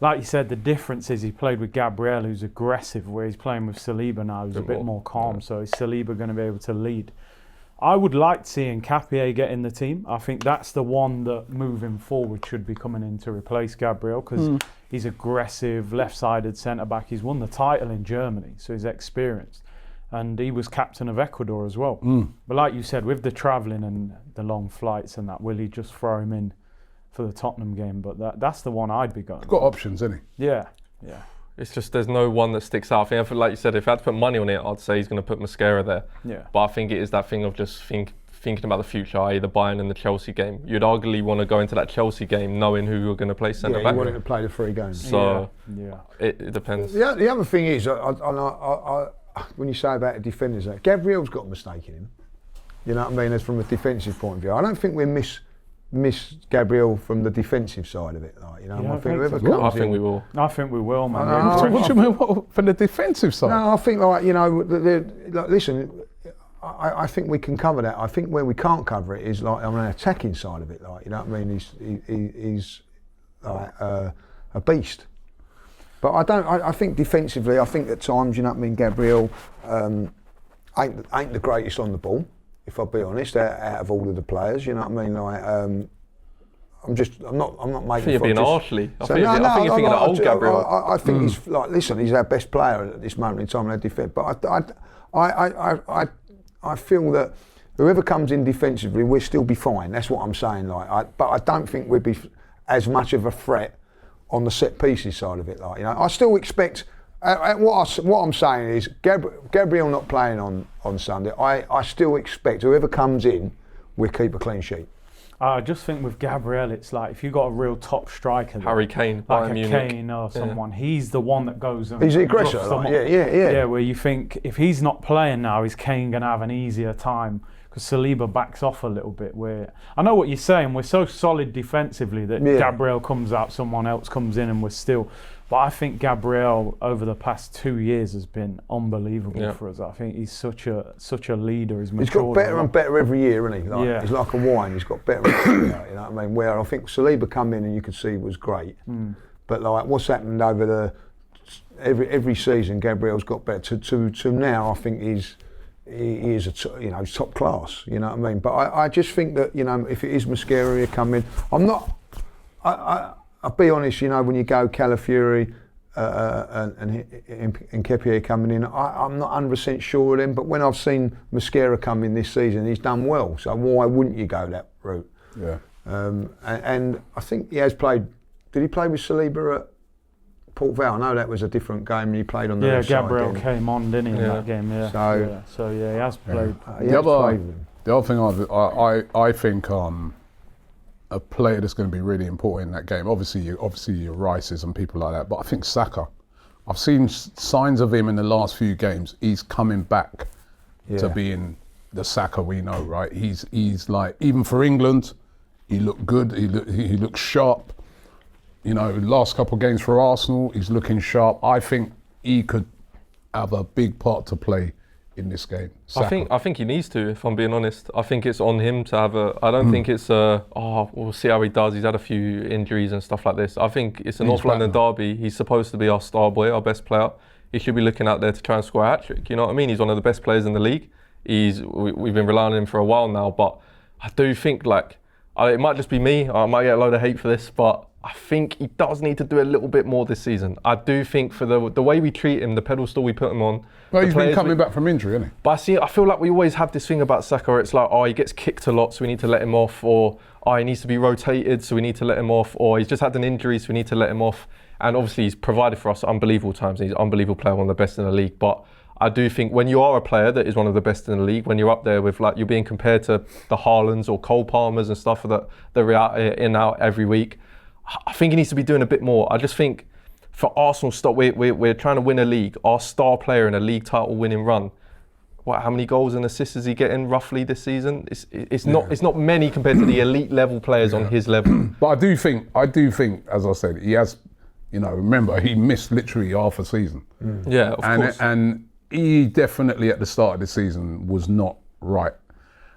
Like you said, the difference is he played with Gabriel, who's aggressive, where he's playing with Saliba now, who's a bit more calm. So is Saliba going to be able to lead? I would like to see Hincapié get in the team. I think that's the one that moving forward should be coming in to replace Gabriel, because he's aggressive, left-sided centre-back. He's won the title in Germany, so he's experienced. And he was captain of Ecuador as well. But like you said, with the travelling and the long flights and that, will he just throw him in for the Tottenham game? But that's the one I'd be going He's got options, hasn't he? Yeah. It's just there's no one that sticks out. I think, like you said, if I had to put money on it, I'd say he's going to put Mosquera there. Yeah. But I think it is that thing of just thinking about the future, i.e. the Bayern and the Chelsea game. You'd arguably want to go into that Chelsea game knowing who you're going to play centre back. You wanted to play the 3 games. So it depends. The other thing is, when you say about the defenders, Gabriel's got a mistake in him. You know what I mean? As from a defensive point of view, I don't think we miss Gabriel from the defensive side of it. You know, I think whoever comes I think we will. I think we will, man. What do you mean from the defensive side? No, I think listen. I think we can cover that. I think where we can't cover it is on an attacking side of it. You know what I mean? He's a beast. But I think defensively, I think at times, you know what I mean, Gabriel ain't the greatest on the ball, if I'll be honest, out of all of the players. You know what I mean? I'm not making. I think you're being harshly. I think you're thinking of old Gabriel. I think he's listen, he's our best player at this moment in time in our defence. But I feel that whoever comes in defensively, we'll still be fine. That's what I'm saying. But I don't think we'd be as much of a threat on the set pieces side of it. Like, you know, I still expect. What I'm saying is, Gabriel not playing on Sunday. I still expect whoever comes in, we'll keep a clean sheet. I just think with Gabriel, it's like if you got a real top striker, Harry Kane, like Bayern a Munich. Kane or someone, he's the one that goes and He's the aggressor. roughs them Like, up. yeah. Where you think if he's not playing now, is Kane gonna have an easier time? Because Saliba backs off a little bit. Where I know what you're saying, we're so solid defensively that Gabriel comes out, someone else comes in, and we're still. But I think Gabriel over the past 2 years has been unbelievable for us. I think he's such a leader. He's got better and better every year, isn't he? Like, he's like a wine. He's got better and better. You know what I mean? Where I think Saliba come in and you could see was great, but like what's happened over the every season, Gabriel's got better. To now, I think he is he's top class. You know what I mean? But I just think that, you know, if it is Mascherano coming, I'm not. I'll be honest, you know, when you go Calafiori and Kepier coming in, I'm not 100% sure of them, but when I've seen Mascherano come in this season, he's done well, so why wouldn't you go that route? Yeah. And I think he has played, did he play with Saliba at Port Vale? I know that was a different game and he played on the left side. Gabriel came on, didn't he, in that game, So he has played. The other thing I think a player that's going to be really important in that game. Obviously your Rices and people like that. But I think Saka. I've seen signs of him in the last few games. He's coming back to being the Saka we know, right? He's like, even for England, he looked good. He looked sharp. You know, last couple of games for Arsenal, he's looking sharp. I think he could have a big part to play in this game. Saka. I think he needs to, if I'm being honest. I think it's on him to have I don't think it's we'll see how he does. He's had a few injuries and stuff like this. I think it's a North London derby. He's supposed to be our star boy, our best player. He should be looking out there to try and score a hat-trick. You know what I mean? He's one of the best players in the league. We've been relying on him for a while now, but I do think, like, it might just be me. I might get a load of hate for this, but I think he does need to do a little bit more this season. I do think for the way we treat him, the pedestal we put him on. Well, he's been coming back from injury, hasn't he? But I feel like we always have this thing about Saka where it's like, he gets kicked a lot, so we need to let him off, or he needs to be rotated, so we need to let him off, or he's just had an injury, so we need to let him off. And obviously he's provided for us unbelievable times. He's an unbelievable player, one of the best in the league. But I do think when you are a player that is one of the best in the league, when you're up there with, like, you're being compared to the Haalands or Cole Palmers and stuff that are out in and out every week, I think he needs to be doing a bit more. I just think for Arsenal, we're trying to win a league. Our star player in a league title winning run, how many goals and assists is he getting roughly this season? It's not many compared to the elite level players on his level. But I do think, as I said, he has, you know, remember he missed literally half a season. Yeah, of course. And he definitely at the start of the season was not right.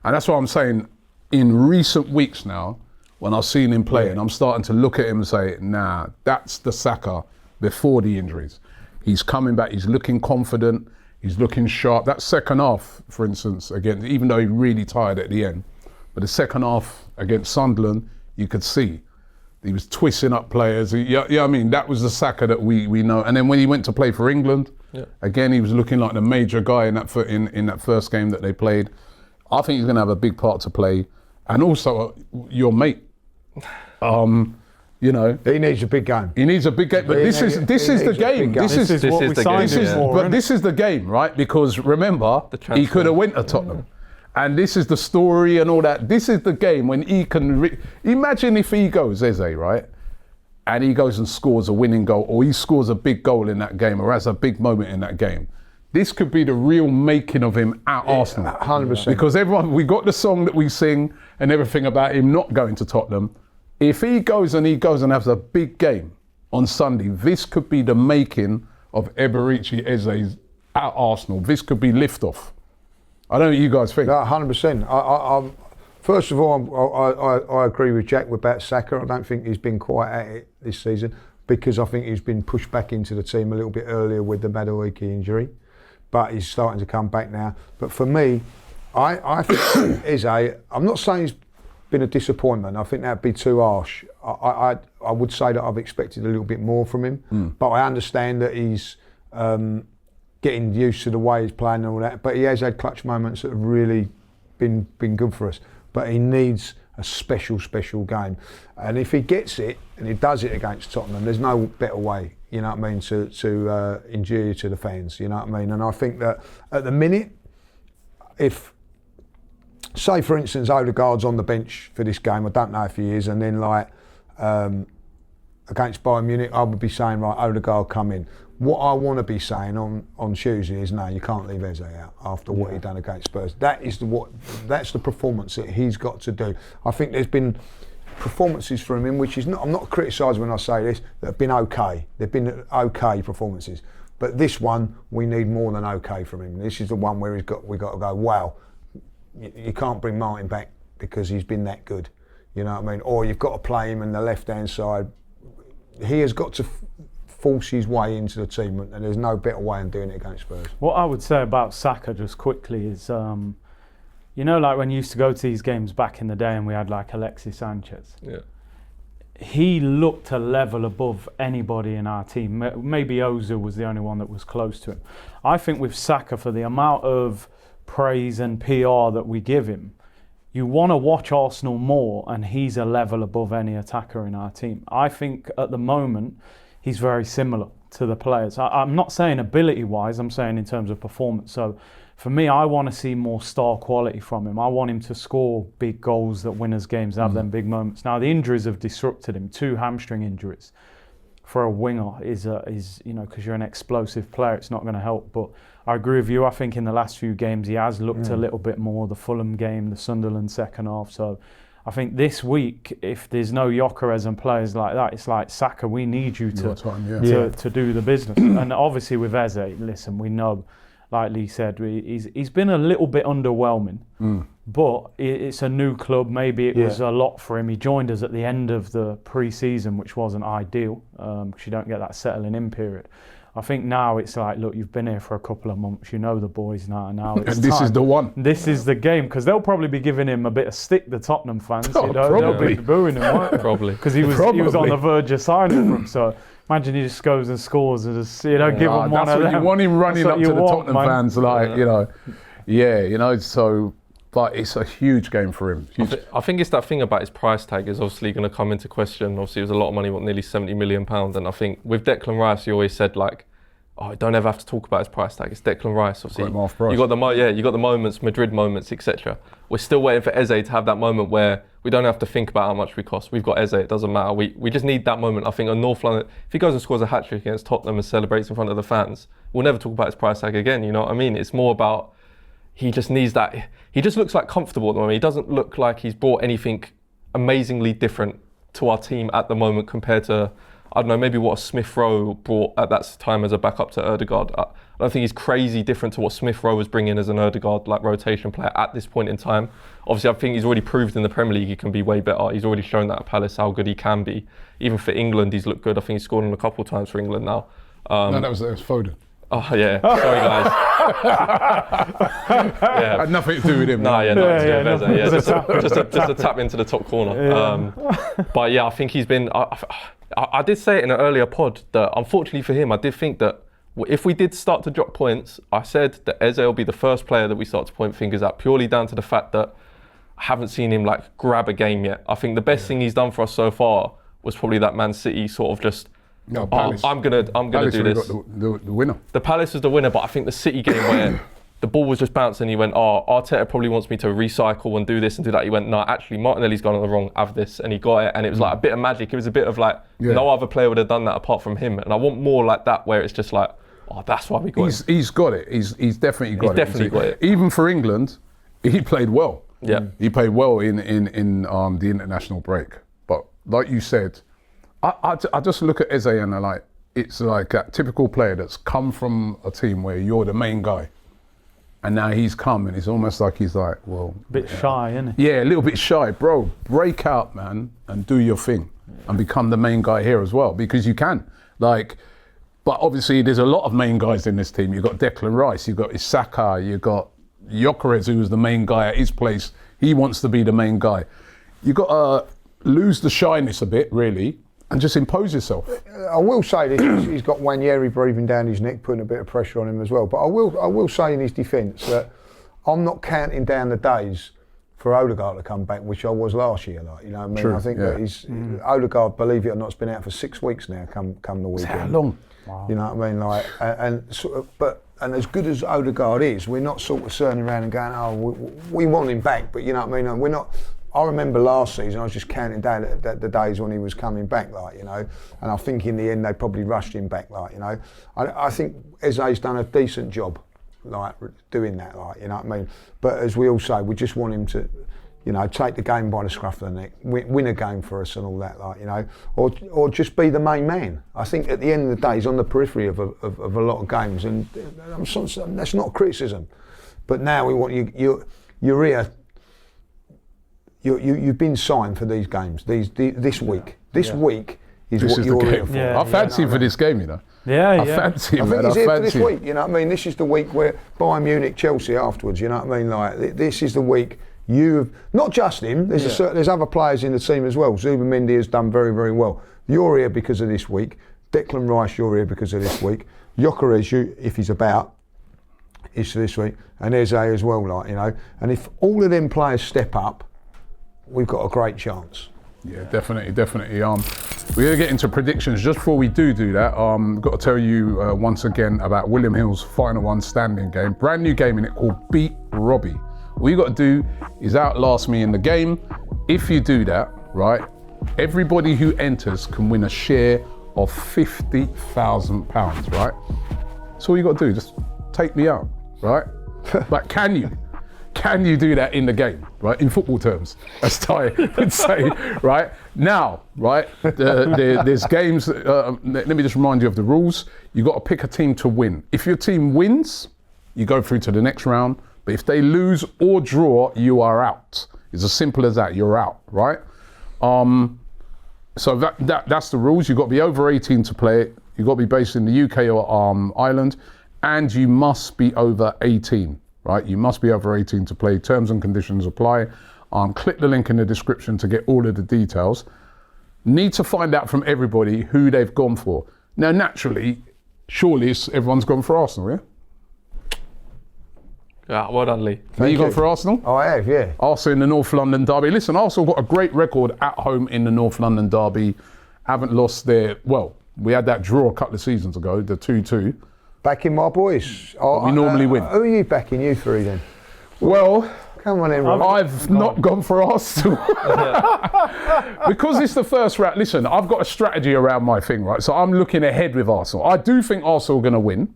And that's what I'm saying. In recent weeks now, when I've seen him play, and I'm starting to look at him and say, nah, that's the Saka before the injuries. He's coming back, he's looking confident, he's looking sharp. That second half, for instance, again, even though he really tired at the end, but the second half against Sunderland, you could see he was twisting up players. I mean, that was the Saka that we know. And then when he went to play for England, again, he was looking like the major guy in that first game that they played. I think he's going to have a big part to play. And also, your mate, you know, he needs a big game. He needs a big game, but this is the game. This is what we signed him for. But this is the game, right? Because remember, he could have went to Tottenham, and this is the story and all that. This is the game when he can. Imagine if he goes Eze, right, and he goes and scores a winning goal, or he scores a big goal in that game, or has a big moment in that game. This could be the real making of him at Arsenal. 100%. Because we got the song that we sing and everything about him not going to Tottenham. If he goes and has a big game on Sunday, this could be the making of Eberechi Eze at Arsenal. This could be liftoff. I don't know what you guys think. No, 100%. First of all, I agree with Jack about Saka. I don't think he's been quite at it this season because I think he's been pushed back into the team a little bit earlier with the Madueke injury. But he's starting to come back now. But for me, I think Eze, I'm not saying he's been a disappointment. I think that'd be too harsh. I would say that I've expected a little bit more from him. But I understand that he's getting used to the way he's playing and all that. But he has had clutch moments that have really been good for us. But he needs a special game. And if he gets it and he does it against Tottenham, there's no better way, you know what I mean, to endear you to the fans, you know what I mean. And I think that at the minute, if, say for instance, Odegaard's on the bench for this game, I don't know if he is, and then like against Bayern Munich, I would be saying, right, Odegaard come in. What I want to be saying on Tuesday is, no, you can't leave Eze out after what he done against Spurs. That's the performance that he's got to do. I think there's been performances from him, which is not, I'm not criticising when I say this, that have been okay. They've been okay performances. But this one, we need more than okay from him. This is the one where we've got to go, wow, you can't bring Martin back because he's been that good. You know what I mean? Or you've got to play him on the left-hand side. He has got to force his way into the team, and there's no better way than doing it against Spurs. What I would say about Saka just quickly is, you know, like when you used to go to these games back in the day and we had like Alexis Sanchez. Yeah. He looked a level above anybody in our team. Maybe Ozil was the only one that was close to him. I think with Saka, for the amount of praise and PR that we give him, you want to watch Arsenal more, and he's a level above any attacker in our team. I think at the moment, he's very similar to the players. I'm not saying ability-wise, I'm saying in terms of performance. So for me, I want to see more star quality from him. I want him to score big goals that win us games, have them big moments. Now, the injuries have disrupted him. 2 hamstring injuries for a winger is you know, because you're an explosive player, it's not going to help. But I agree with you. I think in the last few games, he has looked a little bit more. The Fulham game, the Sunderland second half. So I think this week, if there's no Gyökeres and players like that, it's like, Saka, we need you to do the business. And obviously with Eze, listen, we know, like Lee said, he's been a little bit underwhelming, but it's a new club. Maybe it was a lot for him. He joined us at the end of the pre-season, which wasn't ideal, because you don't get that settling in period. I think now it's like, look, you've been here for a couple of months, you know the boys now. Now it's and this is the one. This is the game, because they'll probably be giving him a bit of stick, the Tottenham fans. Oh, you know, probably. they'll be booing him, won't they? Probably. Because he was on the verge of signing for him. So imagine he just goes and scores and just, you know, give him one that's of what them. you want him running up to the Tottenham fans, like, Yeah. you know. Yeah, you know, so, but it's a huge game for him. I think it's that thing about his price tag is obviously going to come into question. Obviously, it was a lot of money, nearly £70 million. And I think with Declan Rice, he always said, like, oh, don't ever have to talk about his price tag. It's Declan Rice. Obviously, Got him half price. you got the moments, Madrid moments, etc. We're still waiting for Eze to have that moment where we don't have to think about how much we cost. We've got Eze. It doesn't matter. We just need that moment. I think on North London, if he goes and scores a hat-trick against Tottenham and celebrates in front of the fans, we'll never talk about his price tag again. You know what I mean? It's more about, he just needs that. He just looks like comfortable at the moment. He doesn't look like he's brought anything amazingly different to our team at the moment compared to, I don't know, maybe what Smith Rowe brought at that time as a backup to Odegaard. I don't think he's crazy different to what Smith Rowe was bringing as an Odegaard like rotation player at this point in time. Obviously, I think he's already proved in the Premier League he can be way better. He's already shown that at Palace how good he can be. Even for England, he's looked good. I think he's scored in a couple of times for England now. No, that was Foden. Oh yeah, sorry guys. Yeah. Had nothing to do with him. No, just a tap into the top corner. But yeah, I think he's been. I did say it in an earlier pod that unfortunately for him, I did think that if we did start to drop points, I said that Eze will be the first player that we start to point fingers at, purely down to the fact that I haven't seen him like grab a game yet. I think the best thing he's done for us so far was probably that Man City sort of just. No, Oh, Palace. I'm gonna do this. Got the winner. The Palace was the winner, but I think the City game where the ball was just bouncing, he went, oh, Arteta probably wants me to recycle and do this and do that. He went, no, actually, Martinelli's gone on the wrong, have this, and he got it, and it was like a bit of magic. It was a bit of like, no other player would have done that apart from him, and I want more like that, where it's just like, oh, that's why we got him. He's got it. He's definitely got it. Definitely got it. Even for England, he played well. Yeah. He played well in the international break. But like you said, I just look at Eze and it's like that typical player that's come from a team where you're the main guy. And now he's come and it's almost like he's like, well... Bit shy, isn't he? Yeah, a little bit shy. Bro, break out, man, and do your thing. And become the main guy here as well, because you can. But obviously there's a lot of main guys in this team. You've got Declan Rice, you've got Saka, you've got Gyökeres, who was the main guy at his place. He wants to be the main guy. You've got to lose the shyness a bit, really, and just impose yourself. I will say this, he's got Wanyeri breathing down his neck, putting a bit of pressure on him as well. But I will say in his defence that I'm not counting down the days for Odegaard to come back, which I was last year. Like, you know what I mean? True, I think yeah. that he's Odegaard, believe it or not, has been out for 6 weeks now. Come the weekend. How long? You know what I mean? Like, and sort of, and as good as Odegaard is, we're not sort of turning around and going, oh, we want him back. But you know what I mean? We're not. I remember last season, I was just counting down the days when he was coming back, like, you know, and I think in the end they probably rushed him back, like, you know. I think Eze's done a decent job, like, doing that, like, you know what I mean. But as we all say, we just want him to, you know, take the game by the scruff of the neck, win a game for us and all that, like, you know, or just be the main man. I think at the end of the day, he's on the periphery of a lot of games, and that's not criticism. But now we want you're here. You've been signed for these games. This week. This week is This what is you're the here game. for. I fancy him for this game, you know. Yeah, I fancy I him, think man. he's I here for this fancy him. week. You know what I mean? This is the week where Bayern Munich, Chelsea afterwards. You know what I mean? Like, this is the week. You've not just him. There's other players in the team as well. Zubimendi has done very, very well. You're here because of this week. Declan Rice, you're here because of this week. Gyökeres, if he's about, is for this week, and Eze as well. Like, you know, and if all of them players step up, we've got a great chance. Yeah, definitely. We're going to get into predictions. Just before we do that, got to tell you once again about William Hill's final one standing game. Brand new game in it called Beat Robbie. All you got to do is outlast me in the game. If you do that, right, everybody who enters can win a share of £50,000, right? That's all you got to do. Just take me out, right? But can you? Can you do that in the game, right? In football terms, as Ty would say, right? Now, right, there's games, let me just remind you of the rules. You got to pick a team to win. If your team wins, you go through to the next round. But if they lose or draw, you are out. It's as simple as that, you're out, right? So that's the rules. You've got to be over 18 to play it. You've got to be based in the UK or Ireland, and you must be over 18. Right, you must be over 18 to play. Terms and conditions apply. Click the link in the description to get all of the details. Need to find out from everybody who they've gone for. Now, naturally, surely everyone's gone for Arsenal, yeah? Yeah, well done, Lee. Have you gone for Arsenal? Oh, I have, yeah. Arsenal in the North London derby. Listen, Arsenal got a great record at home in the North London derby. Haven't lost their, well, we had that draw a couple of seasons ago, the 2-2. Backing my boys. We normally win. Who are you backing, you three then? Well, come on in, Rob. I've not gone for Arsenal. Because it's the first round. Listen, I've got a strategy around my thing, right? So I'm looking ahead with Arsenal. I do think Arsenal are going to win.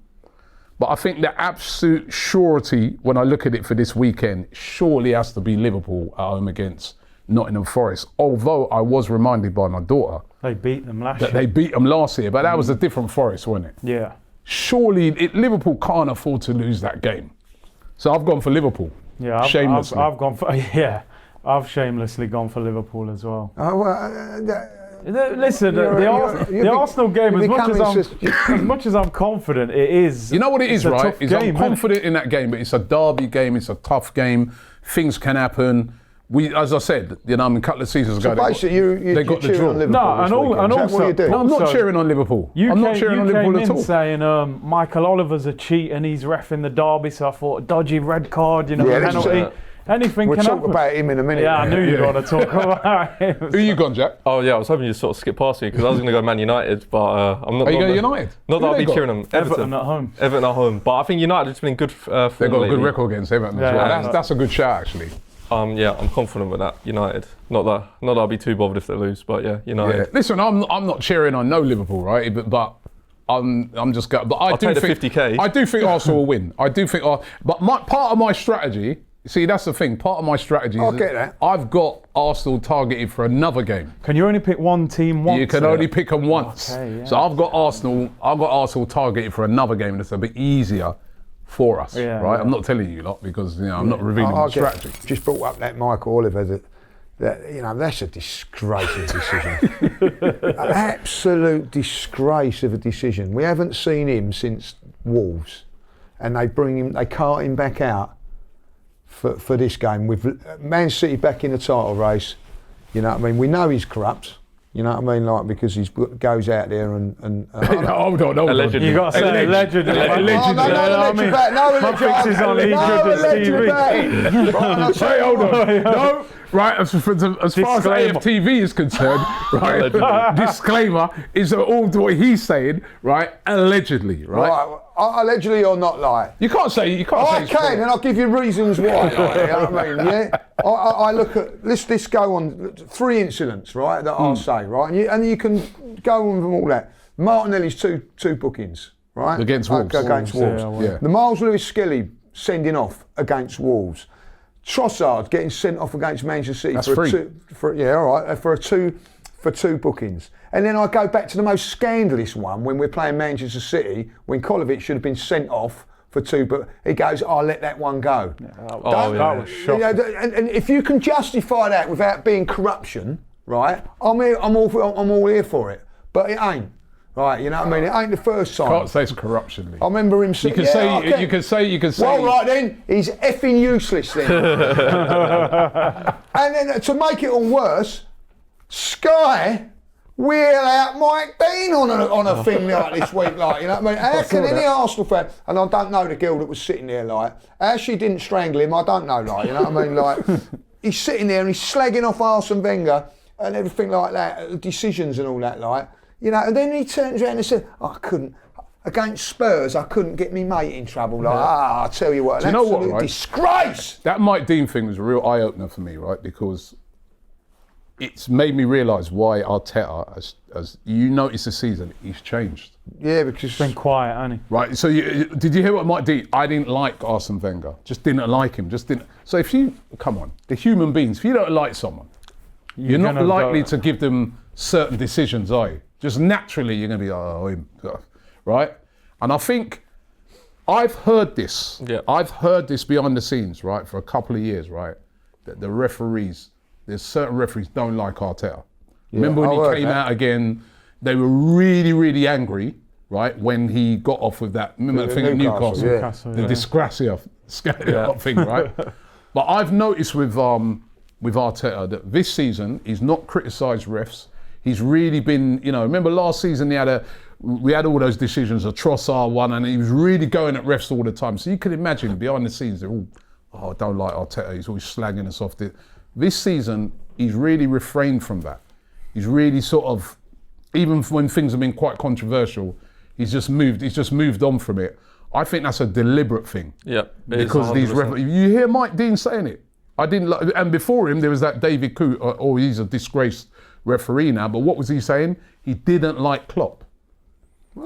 But I think the absolute surety, when I look at it for this weekend, surely has to be Liverpool at home against Nottingham Forest. Although I was reminded by my daughter They beat them last year. that they beat them last year, but that was a different Forest, wasn't it? Yeah. Surely Liverpool can't afford to lose that game. So I've gone for Liverpool. Yeah, Shamelessly. I've gone for I've shamelessly gone for Liverpool as well. Oh, well, Listen, the Arsenal game, as much as I'm confident, it is. You know what it is, right? Is I'm confident in that game, but it's a derby game. It's a tough game. Things can happen. As I said, you know, a couple of seasons ago, they got the draw. No, and also, no, I'm not cheering on Liverpool. I'm not cheering on Liverpool at all. Saying Michael Oliver's a cheat and he's reffing the derby, so I thought a dodgy red card, you know, penalty. Anything we'll can happen. We'll talk about him in a minute. Yeah, I knew you'd want to talk about him. Who you gone, Jack? Oh yeah, I was hoping you'd sort of skip past me because I was going to go Man United, but I'm not. Are you going United? Not that I'll be cheering them. Everton at home. Everton at home, but I think United have just been good. They've got a good record against Everton as well. That's a good shout, actually. Yeah, I'm confident with that. United. Not that I'll be too bothered if they lose, but yeah, United. Yeah. Listen, I'm not cheering on no Liverpool, right? But I'm just going. But I'll take the 50k. I do think Arsenal will win. I do think. But part of my strategy. See, that's the thing. Part of my strategy is get that. I've got Arsenal targeted for another game. Can you only pick one team once? You can only pick them once. Okay, yeah. So I've got Arsenal targeted for another game that's a bit easier for us, right? Yeah. I'm not telling you lot because I'm not revealing the strategy. Just brought up that Michael Oliver that that's a disgrace of a decision. An absolute disgrace of a decision. We haven't seen him since Wolves, and they cart him back out for this game with Man City back in the title race. You know what I mean? We know he's corrupt. You know what I mean? Like, because he goes out there and Hold on. Allegedly. You got to say allegedly. Allegedly. My fix is on He Judges TV. Hey, hold on. No, right, as far as AFTV is concerned, right, disclaimer is that all what he's saying, right, allegedly, right? Allegedly or not, like. You can't say I can, and I'll give you reasons why. Like, you know what I mean? Yeah. I look at let's go on 3 incidents, right? That I'll say, right, and you can go on with all that. Martinelli's two bookings, right? Against Wolves. Against Wolves. Yeah. The Miles Lewis-Skelly sending off against Wolves. Trossard getting sent off against Manchester City That's for two bookings. And then I go back to the most scandalous one when we're playing Manchester City, when Kovacic should have been sent off for 2, but he goes, I'll let that one go. That was shocking. And if you can justify that without being corruption, right, I'm all here for it. But it ain't. Right, you know what I mean? It ain't the first time. Can't say it's corruption. I remember him saying, you can say. Well, right then, he's effing useless then. And then to make it all worse, Sky wheel out Mike Dean on a thing like this week, like, you know what I mean? How can any Arsenal fan, and I don't know the girl that was sitting there, like, how she didn't strangle him, I don't know, like, you know what I mean? Like, he's sitting there and he's slagging off Arsene Wenger and everything like that, decisions and all that, like, you know, and then he turns around and says, against Spurs, I couldn't get me mate in trouble. Like, I'll tell you what, an absolute disgrace. That Mike Dean thing was a real eye-opener for me, right? Because it's made me realise why Arteta, as you notice this season, he's changed. Yeah, because He's been quiet, hasn't he? Right, so did you hear what Mike Dean? I didn't like Arsene Wenger. Just didn't like him. Just didn't. So if you, come on, the human beings, if you don't like someone, you're not likely to give them certain decisions, are you? Just naturally, you're going to be, him, right? And I think I've heard this. Yeah. I've heard this behind the scenes, right, for a couple of years, right? That the referees, there's certain referees don't like Arteta. Remember when he came out again, they were really, really angry, right, when he got off with that, remember the thing at Newcastle? The Disgracia thing, right? But I've noticed with Arteta that this season, he's not criticised refs. He's really been, you know, remember last season we had all those decisions, a Trossard one, and he was really going at refs all the time. So you can imagine behind the scenes, they're all, I don't like Arteta, he's always slagging us off. This season, he's really refrained from that. He's really sort of, even when things have been quite controversial, he's just moved on from it. I think that's a deliberate thing. Yeah. Because these referees, you hear Mike Dean saying it. I didn't like, and before him there was that David Coote, he's a disgraced referee now, but what was he saying? He didn't like Klopp.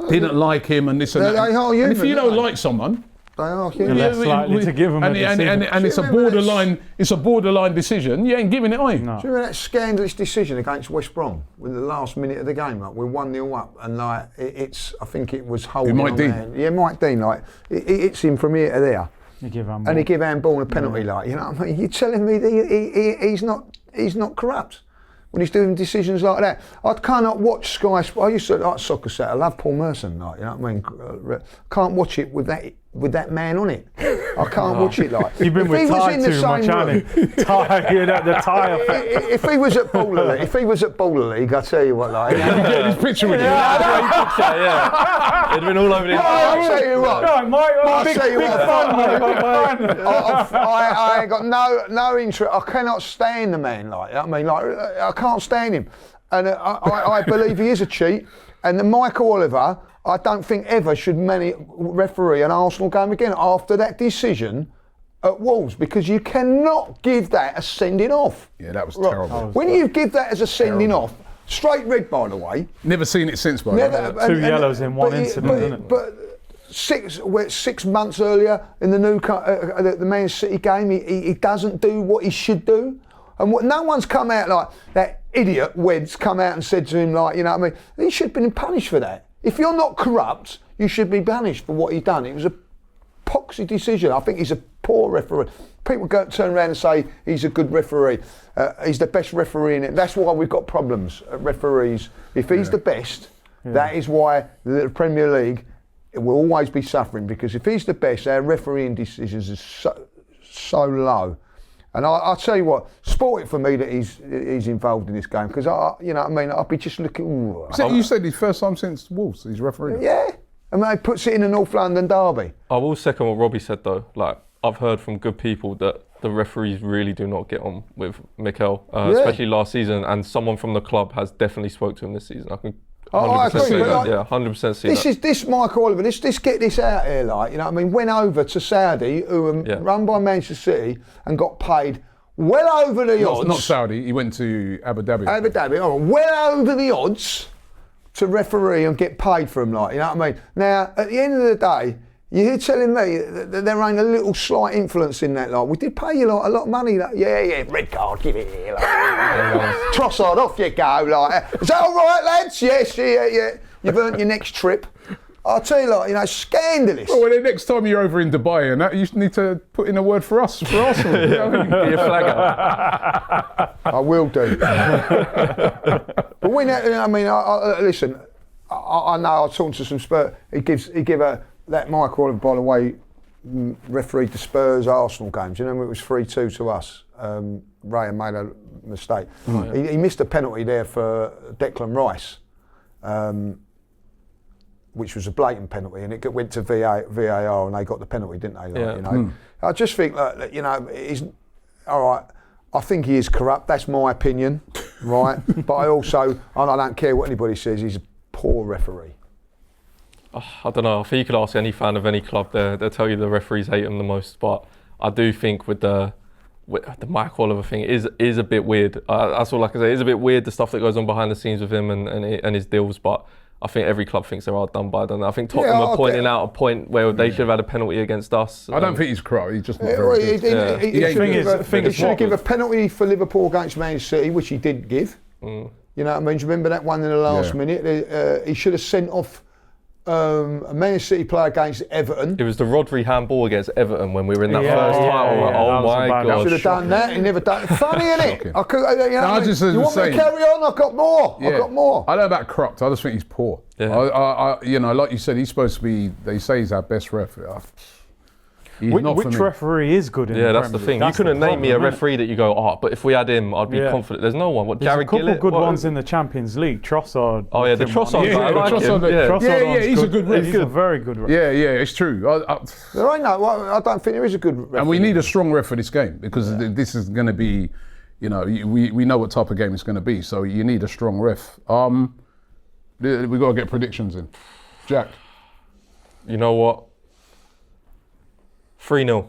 Didn't like him and this and that. And if you don't like someone, you're less likely to give them a decision. And it's a borderline decision. You ain't giving it, are you? Do No. you remember that scandalous decision against West Brom with the last minute of the game? Like, we're 1-0 up, and like I think it was holding Mike on Dean. hand. Yeah, Mike Dean. Like, it hits him from here to there, and he give handball and a penalty. Like, you know what I mean? You're telling me that he's not corrupt when he's doing decisions like that. I cannot watch Sky Sport. I used to like soccer set. I love Paul Merson. Like, you know what I mean? Can't watch it with that man on it. I can't watch it like. You've been with Ty too much, haven't you? Ty, you know, the Ty effect. If he was at Baller League, I tell you what, like. You get his picture with you. Yeah. It'd been all over the I'll tell you what. No, Mike, I'll tell you big what. fan, mate. I ain't got no interest. I cannot stand the man, like. I mean, like, I can't stand him, and I believe he is a cheat. And the Michael Oliver, I don't think ever should referee an Arsenal game again after that decision at Wolves, because you cannot give that a sending off. Yeah, that was terrible. When you give that as a sending off, straight red, by the way. Never seen it since, by the way. Two yellows in one incident, isn't it? But 6 months earlier in the the Man City game, he doesn't do what he should do. And no one's come out like that idiot Wed's come out and said to him, like, you know what I mean? He should have been punished for that. If you're not corrupt, you should be punished for what he's done. It was a poxy decision. I think he's a poor referee. People turn around and say he's a good referee. He's the best referee in it. That's why we've got problems at referees. If he's the best, that is why the Premier League will always be suffering, because if he's the best, our refereeing decisions are so low. And I'll tell you what, sport it for me that he's involved in this game, because you know what I mean, I'll be just looking. Ooh, So you said his first time since Wolves, he's refereeing. yeah, I mean, he puts it in the North London derby. I will second what Robbie said though. Like, I've heard from good people that the referees really do not get on with Mikel, especially last season, and someone from the club has definitely spoke to him this season. I can 100% agree, see but that. like, Yeah, 100% see that. This Michael Oliver, this get this out here, like, you know what I mean, went over to Saudi, who were run by Manchester City, and got paid well over the odds. Not Saudi, he went to Abu Dhabi. Abu Dhabi, well over the odds to referee and get paid for him, like, you know what I mean? Now, at the end of the day, you're telling me that there ain't a little slight influence in that, like, we did pay you like a lot of money, like, yeah, red card, give it here, like, Trossard, off you go, like, is that all right, lads? Yes, yeah, you've earned your next trip. I'll tell you, like, you know, scandalous. Well, the next time you're over in Dubai and that, you need to put in a word for us, for Arsenal. You know what I mean? Get your flag up. I will do. But when, I mean, listen, I know I was talking to some Spurs. He gave that Michael Oliver, by the way, refereed the Spurs Arsenal games. You know, it was 3-2 to us. Ray made a mistake. He missed a penalty there for Declan Rice, which was a blatant penalty, and it went to VAR, and they got the penalty, didn't they? Like, you know, I just think that, you know, he's all right. I think he is corrupt. That's my opinion, right? But I don't care what anybody says. He's a poor referee. I don't know. I think you could ask any fan of any club, they'll tell you the referees hate him the most. But I do think with the Mike Oliver thing, it is a bit weird. That's all I can say. It is a bit weird, the stuff that goes on behind the scenes with him and his deals. But I think every club thinks they're outdone by them. I think Tottenham are pointing out a point where they should have had a penalty against us. I don't think he's corrupt. He's just not very good. He should give a penalty for Liverpool against Man City, which he did give. You know what I mean? Do you remember that one in the last minute? He should have sent off a Man City player against Everton. It was the Rodri handball against Everton when we were in that first title. Yeah. Oh my God! Should have done that. He never done it. Funny, isn't it? I could, you know, you want me to carry on? I've got more. Yeah. I've got more. I don't know about corrupt. I just think he's poor. Yeah. You know, like you said, he's supposed to be. They say he's our best ref. Which referee is good in the that's the thing. You couldn't name me a referee that you go, but if we had him, I'd be confident. There's no one. There's a couple of good ones in the Champions League. Trossard. Oh yeah, the Trossard. He's a good referee. He's a very good referee. Yeah, it's true. There ain't no. I don't think there is a good referee. And we need a strong ref for this game, because this is going to be, you know, we know what type of game it's going to be. So you need a strong ref. We got to get predictions in. Jack. You know what? 3-0.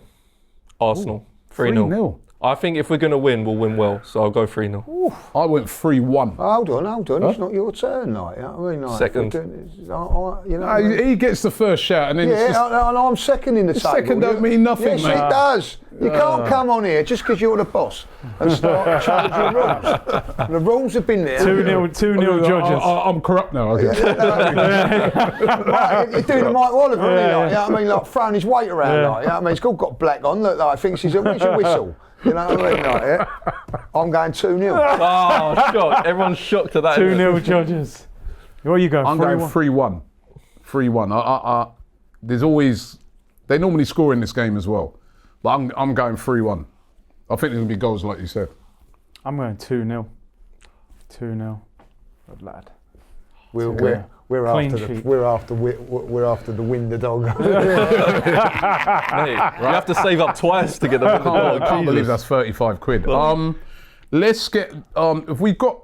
Arsenal. 3-0. I think if we're going to win, we'll win well. So I'll go 3-0. I went 3-1. Hold on. Huh? It's not your turn, like. You know what I mean? Like, second. You know, he gets the first shout, and then it's just, I'm second in the table. second don't mean nothing, yes, mate. Yes, it does. You can't come on here just because you're the boss and start changing rules. The rules have been there. 2-0 judges. I'm corrupt now. Right, you're doing the Mike Oliver, like, you know what I mean? Like throwing his weight around, like, you know what I mean? He's got black on, look, like, thinks he's a whistle. You know what I mean? Like, yeah? I'm going 2-0. Oh, shocked. Everyone's shocked at that. 2-0 judges. What are you going? I'm going 3-1. 3-1. There's always, they normally score in this game as well, but I'm going 3-1. I think there's gonna be goals, like you said. I'm going 2-0. 2-0. Good lad. We're after the win the dog. Mate, you have to save up twice to get the win the dog. I can't believe that's 35 quid. Let's get. If we've got.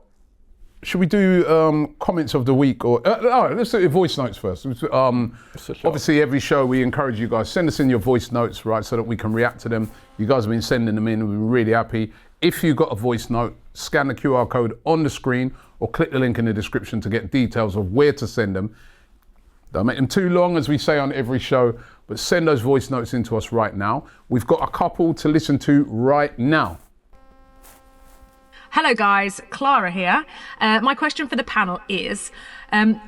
Should we do comments of the week or? Let's do voice notes first. Obviously, every show we encourage you guys, send us in your voice notes, right, so that we can react to them. You guys have been sending them in. We've been really happy. If you've got a voice note, scan the QR code on the screen or click the link in the description to get details of where to send them. Don't make them too long, as we say on every show, but send those voice notes in to us right now. We've got a couple to listen to right now. Hello guys, Clara here. My question for the panel is,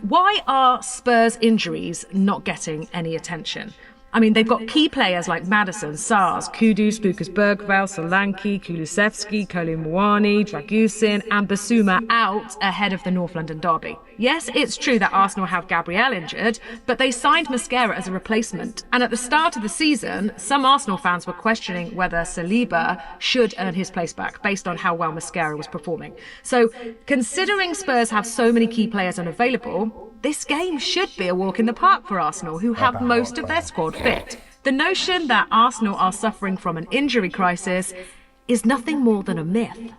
why are Spurs injuries not getting any attention? I mean, they've got key players like Maddison, Sars, Kudus, Bukas Bergvall, Solanke, Kulusevski, Kolumwani, Dragusin and Basuma out ahead of the North London derby. Yes, it's true that Arsenal have Gabriel injured, but they signed Mascara as a replacement. And at the start of the season, some Arsenal fans were questioning whether Saliba should earn his place back based on how well Mascara was performing. So, considering Spurs have so many key players unavailable, this game should be a walk in the park for Arsenal, who have most of their squad fit. The notion that Arsenal are suffering from an injury crisis is nothing more than a myth.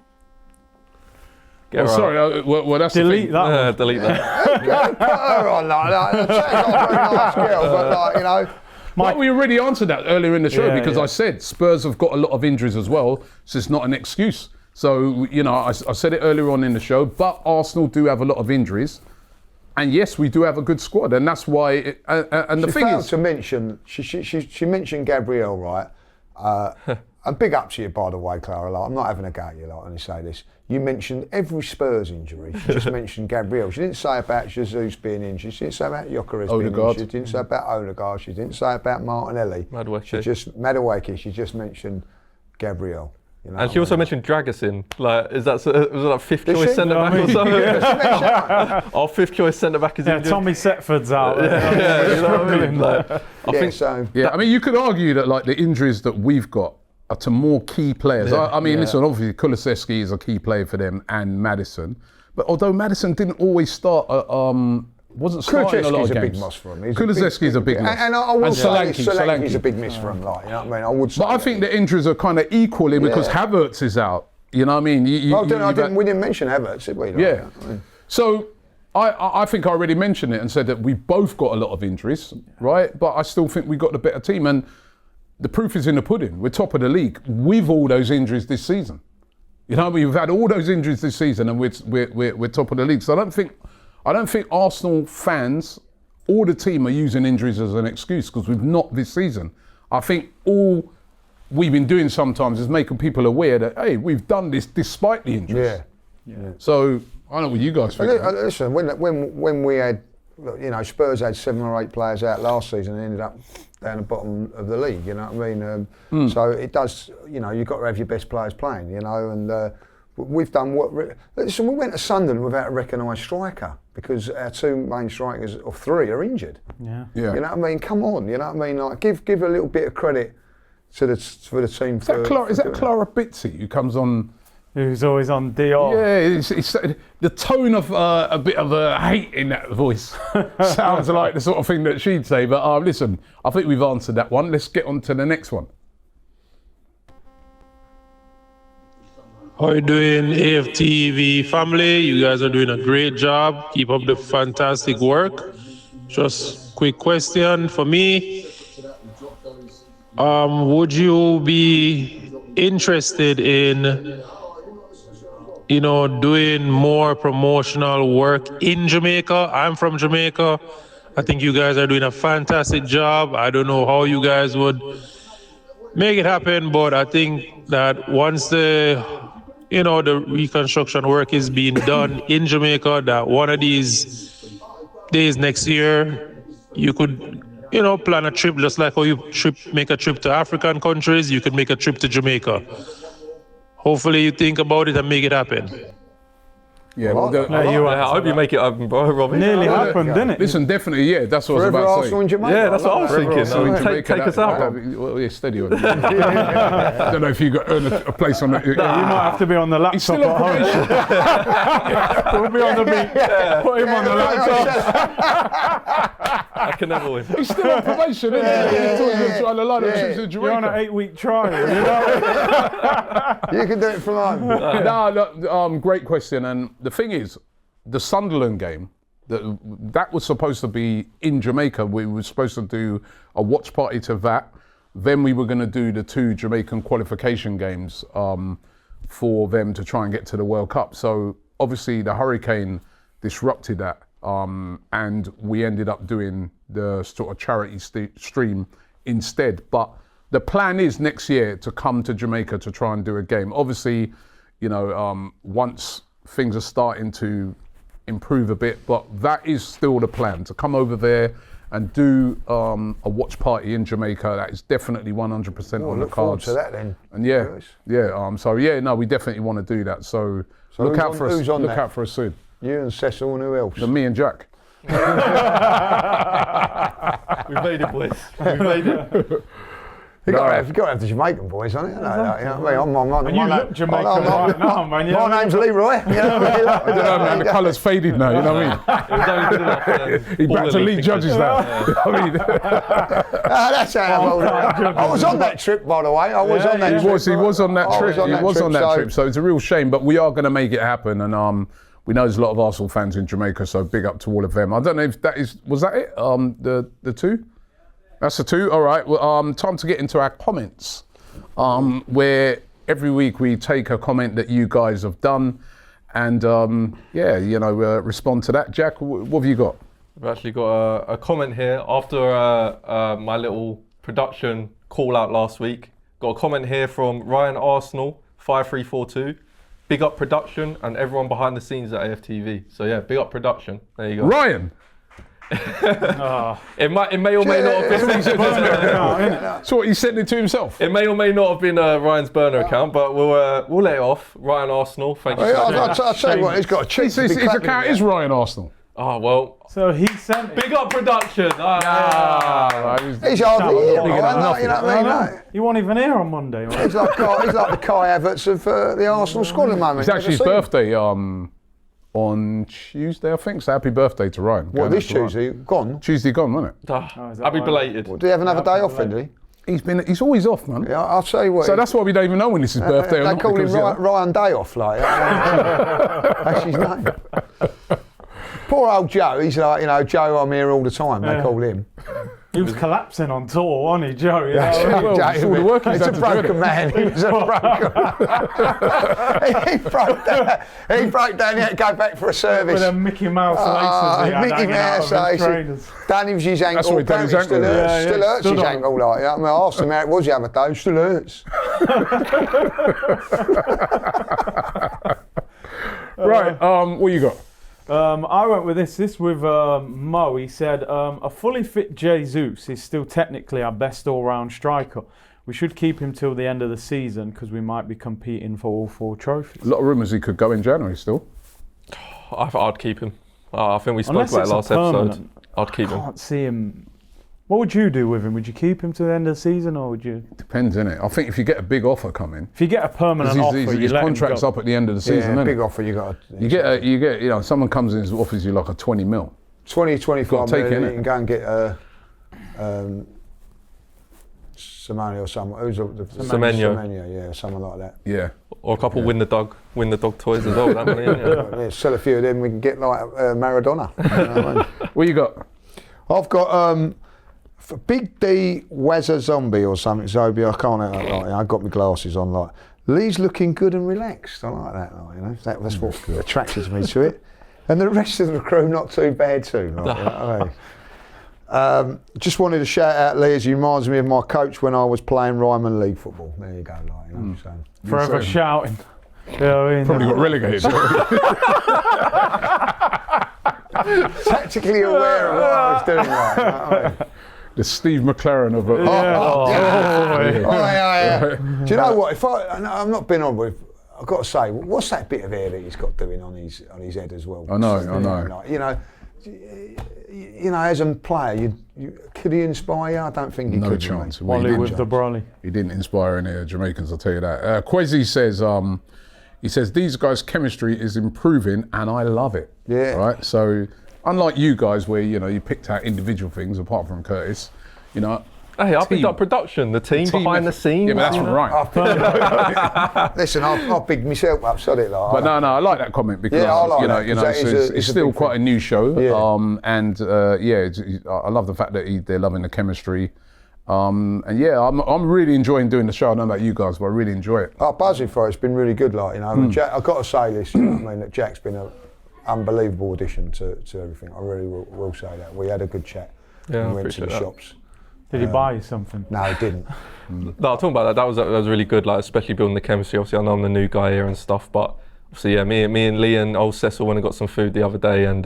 Well, sorry, well, that's Delete the thing. that. Delete that. Put her on like that. She's not a very nice girl, but like, you know. Well, we already answered that earlier in the show because yeah. I said Spurs have got a lot of injuries as well, so it's not an excuse. So, you know, I said it earlier on in the show, but Arsenal do have a lot of injuries. And yes, we do have a good squad, and that's why. And the thing is, to mention, she mentioned Gabriel, right? And big up to you, by the way, Clara. Like, I'm not having a go at you, like, when you say this. You mentioned every Spurs injury. She just mentioned Gabriel. She didn't say about Jesus being injured. She didn't say about Gyökeres being injured. She didn't say about Odegaard. She didn't say about Martinelli. Madueke. She just mentioned Gabriel. You know and she also mentioned Dragusin. Like, was that fifth choice centre back or something? Our fifth choice centre back is injured. Tommy Setford's out. You know what I mean? Like, I mean, you could argue that like the injuries that we've got are to more key players. I mean, listen, obviously Kulusevski is a key player for them, and Maddison. But although Maddison didn't always start, wasn't starting a lot of games. a big miss for him. Kulusevski's a big miss. And I would say Solanke's a big miss for him. Like, you know what I mean? But I think the injuries are kind of equal because Havertz is out. You know what I mean? We didn't mention Havertz, did we? Yeah. So I think I already mentioned it and said that we both got a lot of injuries, right? But I still think we got the better team. And the proof is in the pudding. We're top of the league with all those injuries this season. You know what I mean? We've had all those injuries this season and we're top of the league. So I don't think Arsenal fans or the team are using injuries as an excuse because we've not this season. I think all we've been doing sometimes is making people aware that, hey, we've done this despite the injuries. Yeah. So I don't know what you guys think. Listen, when we had, you know, Spurs had 7 or 8 players out last season and ended up down the bottom of the league, you know what I mean? So it does, you know, you've got to have your best players playing, you know, and we've done listen, we went to Sunderland without a recognised striker because our 2 main strikers, or 3, are injured. Yeah. You know what I mean? Come on, you know what I mean? Like, give a little bit of credit to the team. Is that Clara Bitsy who comes on? Who's always on DR. Yeah, it's the tone of a bit of a hate in that voice sounds like the sort of thing that she'd say. But listen, I think we've answered that one. Let's get on to the next one. How you doing, AFTV family? You guys are doing a great job. Keep up the fantastic work. Just quick question for me. Would you be interested in, you know, doing more promotional work in Jamaica? I'm from Jamaica. I think you guys are doing a fantastic job. I don't know how you guys would make it happen, but I think that once the reconstruction work is being done in Jamaica, that one of these days next year, you could, you know, plan a trip just like how you make a trip to African countries, you could make a trip to Jamaica. Hopefully you think about it and make it happen. Yeah, I hope you make it happen, bro, Robbie. Nearly happened, didn't it? Listen, definitely, yeah, that's what I was about to say. Yeah, that's what I was thinking. Take us out. Well, yeah, steady on it. I don't know if you got earn a place on it. You might have to be on the laptop. He's still on probation. We'll be on the beat. Put him on the laptop. I can never win. He's still on probation, isn't he? He's trying to line up trips to Jamaica. You're on an 8-week trial, you know? You can do it from home. No, great question. And the thing is, the Sunderland game, that was supposed to be in Jamaica. We were supposed to do a watch party to that. Then we were going to do the 2 Jamaican qualification games for them to try and get to the World Cup. So obviously the hurricane disrupted that. And we ended up doing the sort of charity stream instead. But the plan is next year to come to Jamaica to try and do a game. Obviously, you know, once things are starting to improve a bit, but that is still the plan, to come over there and do a watch party in Jamaica. That is definitely 100% on the look forward cards. to that then. And we definitely want to do that. So look out for us. Look out for us soon. You and Cecil and who else? Me and Jack. We've made it, boys. We've made it. You've got to have the Jamaican boys on it. Exactly. You know what I mean? And you look Jamaican right now, man. My name's Leroy. You know what I mean? I don't know, man. The colour's faded now. You know what I mean? He's back to lead judges now. I mean, that's how I was on that trip, by the way. I was on that trip. He was on that trip. He was on that trip. So it's a real shame, but we are going to make it happen. And we know there's a lot of Arsenal fans in Jamaica, so big up to all of them. I don't know if was that it? The two? That's the two. All right. Well, time to get into our comments, where every week we take a comment that you guys have done, and respond to that. Jack, what have you got? We've actually got a comment here after my little production call out last week. Got a comment here from Ryan Arsenal 5342. Big up production and everyone behind the scenes at AFTV. So yeah, big up production. There you go. Ryan. It may or may not have been. So what, he sent it to himself? It may or may not have been Ryan's burner account, but we'll let it off. Ryan Arsenal, thank you. I'll tell you what, he's got a cheek. His account is Ryan Arsenal. Oh well. So he sent it. Big up production. He's hardly here. You know what I mean? You weren't even here on Monday. Man. He's like the Kai Havertz of the Arsenal squad at the moment. It's actually his birthday on Tuesday, I think. So happy birthday to Ryan. What, this Tuesday? Gone? Tuesday gone, wasn't it? Happy belated. Did he have another day off, did he? He's always off, man. Yeah, I'll tell you what. So that's why we don't even know when this is birthday or They not. call him Ryan Day off, like. That's his name. Poor old Joe, he's like, Joe, I'm here all the time, they call him. He was collapsing on tour, wasn't he, Joe? He's a broken man. He was a broken man. He broke down, he had to go back for a service. With a Mickey Mouse laces. Mickey Mouse laces. Daniels his ankle. That's what he done his ankle. Still hurts his ankle. Like, I asked him how it was the other day, still hurts. Right, what you got? I went with this with Mo. He said, a fully fit Jesus is still technically our best all-round striker. We should keep him till the end of the season because we might be competing for all 4 trophies. A lot of rumours he could go in January still. I'd keep him. I think we spoke about it last episode. I'd keep him. I can't see him. What would you do with him? Would you keep him to the end of the season, or would you? Depends, innit? I think if you get a big offer coming. If you get a permanent offer, his contract's up at the end of the season, innit? Big offer you got. You get, someone comes in and offers you like a 20 mil. 25 million, you can go and get Semenya or someone. Who's Semenya, yeah, someone like that. Yeah. Or a couple win the dog toys as well. That money, yeah, sell a few of them. We can get like Maradona. You know what I mean? What you got? I've got Big D Wazza Zombie or something. Zombie, I can't. I've got my glasses on. Like Lee's looking good and relaxed. I like that. Like, that's what attracted me to it. And the rest of the crew not too bad too. Like, just wanted to shout out Lee as he reminds me of my coach when I was playing Ryman League football. There you go. Like, so. Forever shouting. Yeah, probably got relegated. Tactically aware of what I was doing. Right? The Steve McLaren of it. Do you know what? I'm not been on with. I've got to say, what's that bit of hair that he's got doing on his head as well? I know. As a player, could he inspire you? I don't think he could. No chance. Wally with the brolly. He didn't inspire any Jamaicans, I'll tell you that. Kwesi says, he says, these guys' chemistry is improving and I love it. Yeah. Right? So, unlike you guys where, you picked out individual things apart from Curtis, Hey, I picked up production, the team behind the scenes. Yeah, but that's right. Listen, I'll big myself up, sorry. But no, I like that comment because it's still quite a new show. Yeah. I love the fact that they're loving the chemistry. I'm really enjoying doing the show. I don't know about you guys, but I really enjoy it. Buzzing for it. It's been really good. Jack, I've got to say this. That Jack's been an unbelievable addition to everything. I really will say that. We had a good chat. Yeah, we went to the shops. Did he buy you something? No, he didn't. No, talking about that. That was really good. Like, especially building the chemistry. Obviously, I know I'm the new guy here and stuff, but obviously, me and Lee and old Cecil went and got some food the other day, and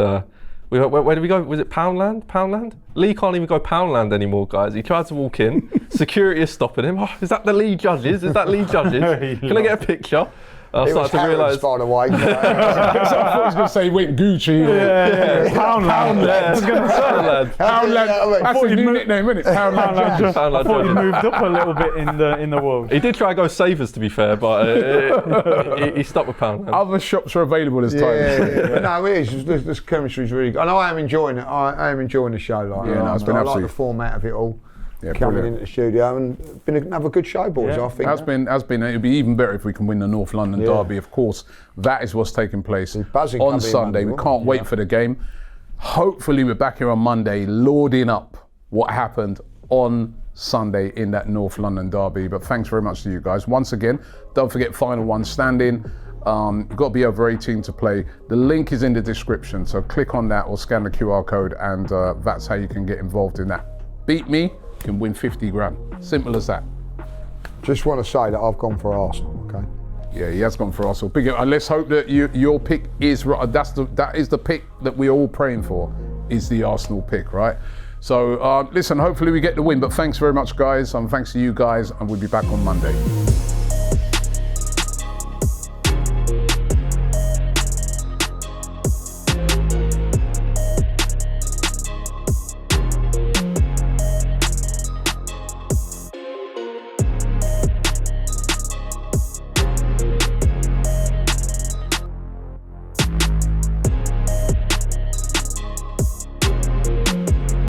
Where did we go? Was it Poundland? Poundland? Lee can't even go Poundland anymore, guys. He tried to walk in. Security is stopping him. Oh, is that the Lee judges? Is that Lee judges? Can I get a picture? I started to realise. By the way. I thought he was going to say he went Gucci. Poundland. Poundland. That's his new nickname, isn't it? Poundland. I thought he moved up a little bit in the world. He did try to go Savers, to be fair, but he stuck with Poundland. Other shops are available this time. Yeah. No, it is. This chemistry is really good. And I am enjoying it. I am enjoying the show. Like, Yeah, no, it's been I like absolutely- the format of it all. Yeah, Coming brilliant. into the studio and been another good show, boys. Yeah. I think. Has been. It'd be even better if we can win the North London derby. Of course, that is what's taking place buzzing on coming in Sunday. Monday, We can't wait for the game. Hopefully, we're back here on Monday, lording up what happened on Sunday in that North London derby. But thanks very much to you guys once again. Don't forget, final one standing. You've got to be over 18 to play. The link is in the description, so click on that or scan the QR code, and that's how you can get involved in that. Beat me, you can win 50 grand. Simple as that. Just want to say that I've gone for Arsenal. Okay. Yeah, he has gone for Arsenal. Let's hope that your pick is right. That is the pick that we're all praying for, is the Arsenal pick, right? So listen, hopefully we get the win. But thanks very much, guys, and thanks to you guys, and we'll be back on Monday.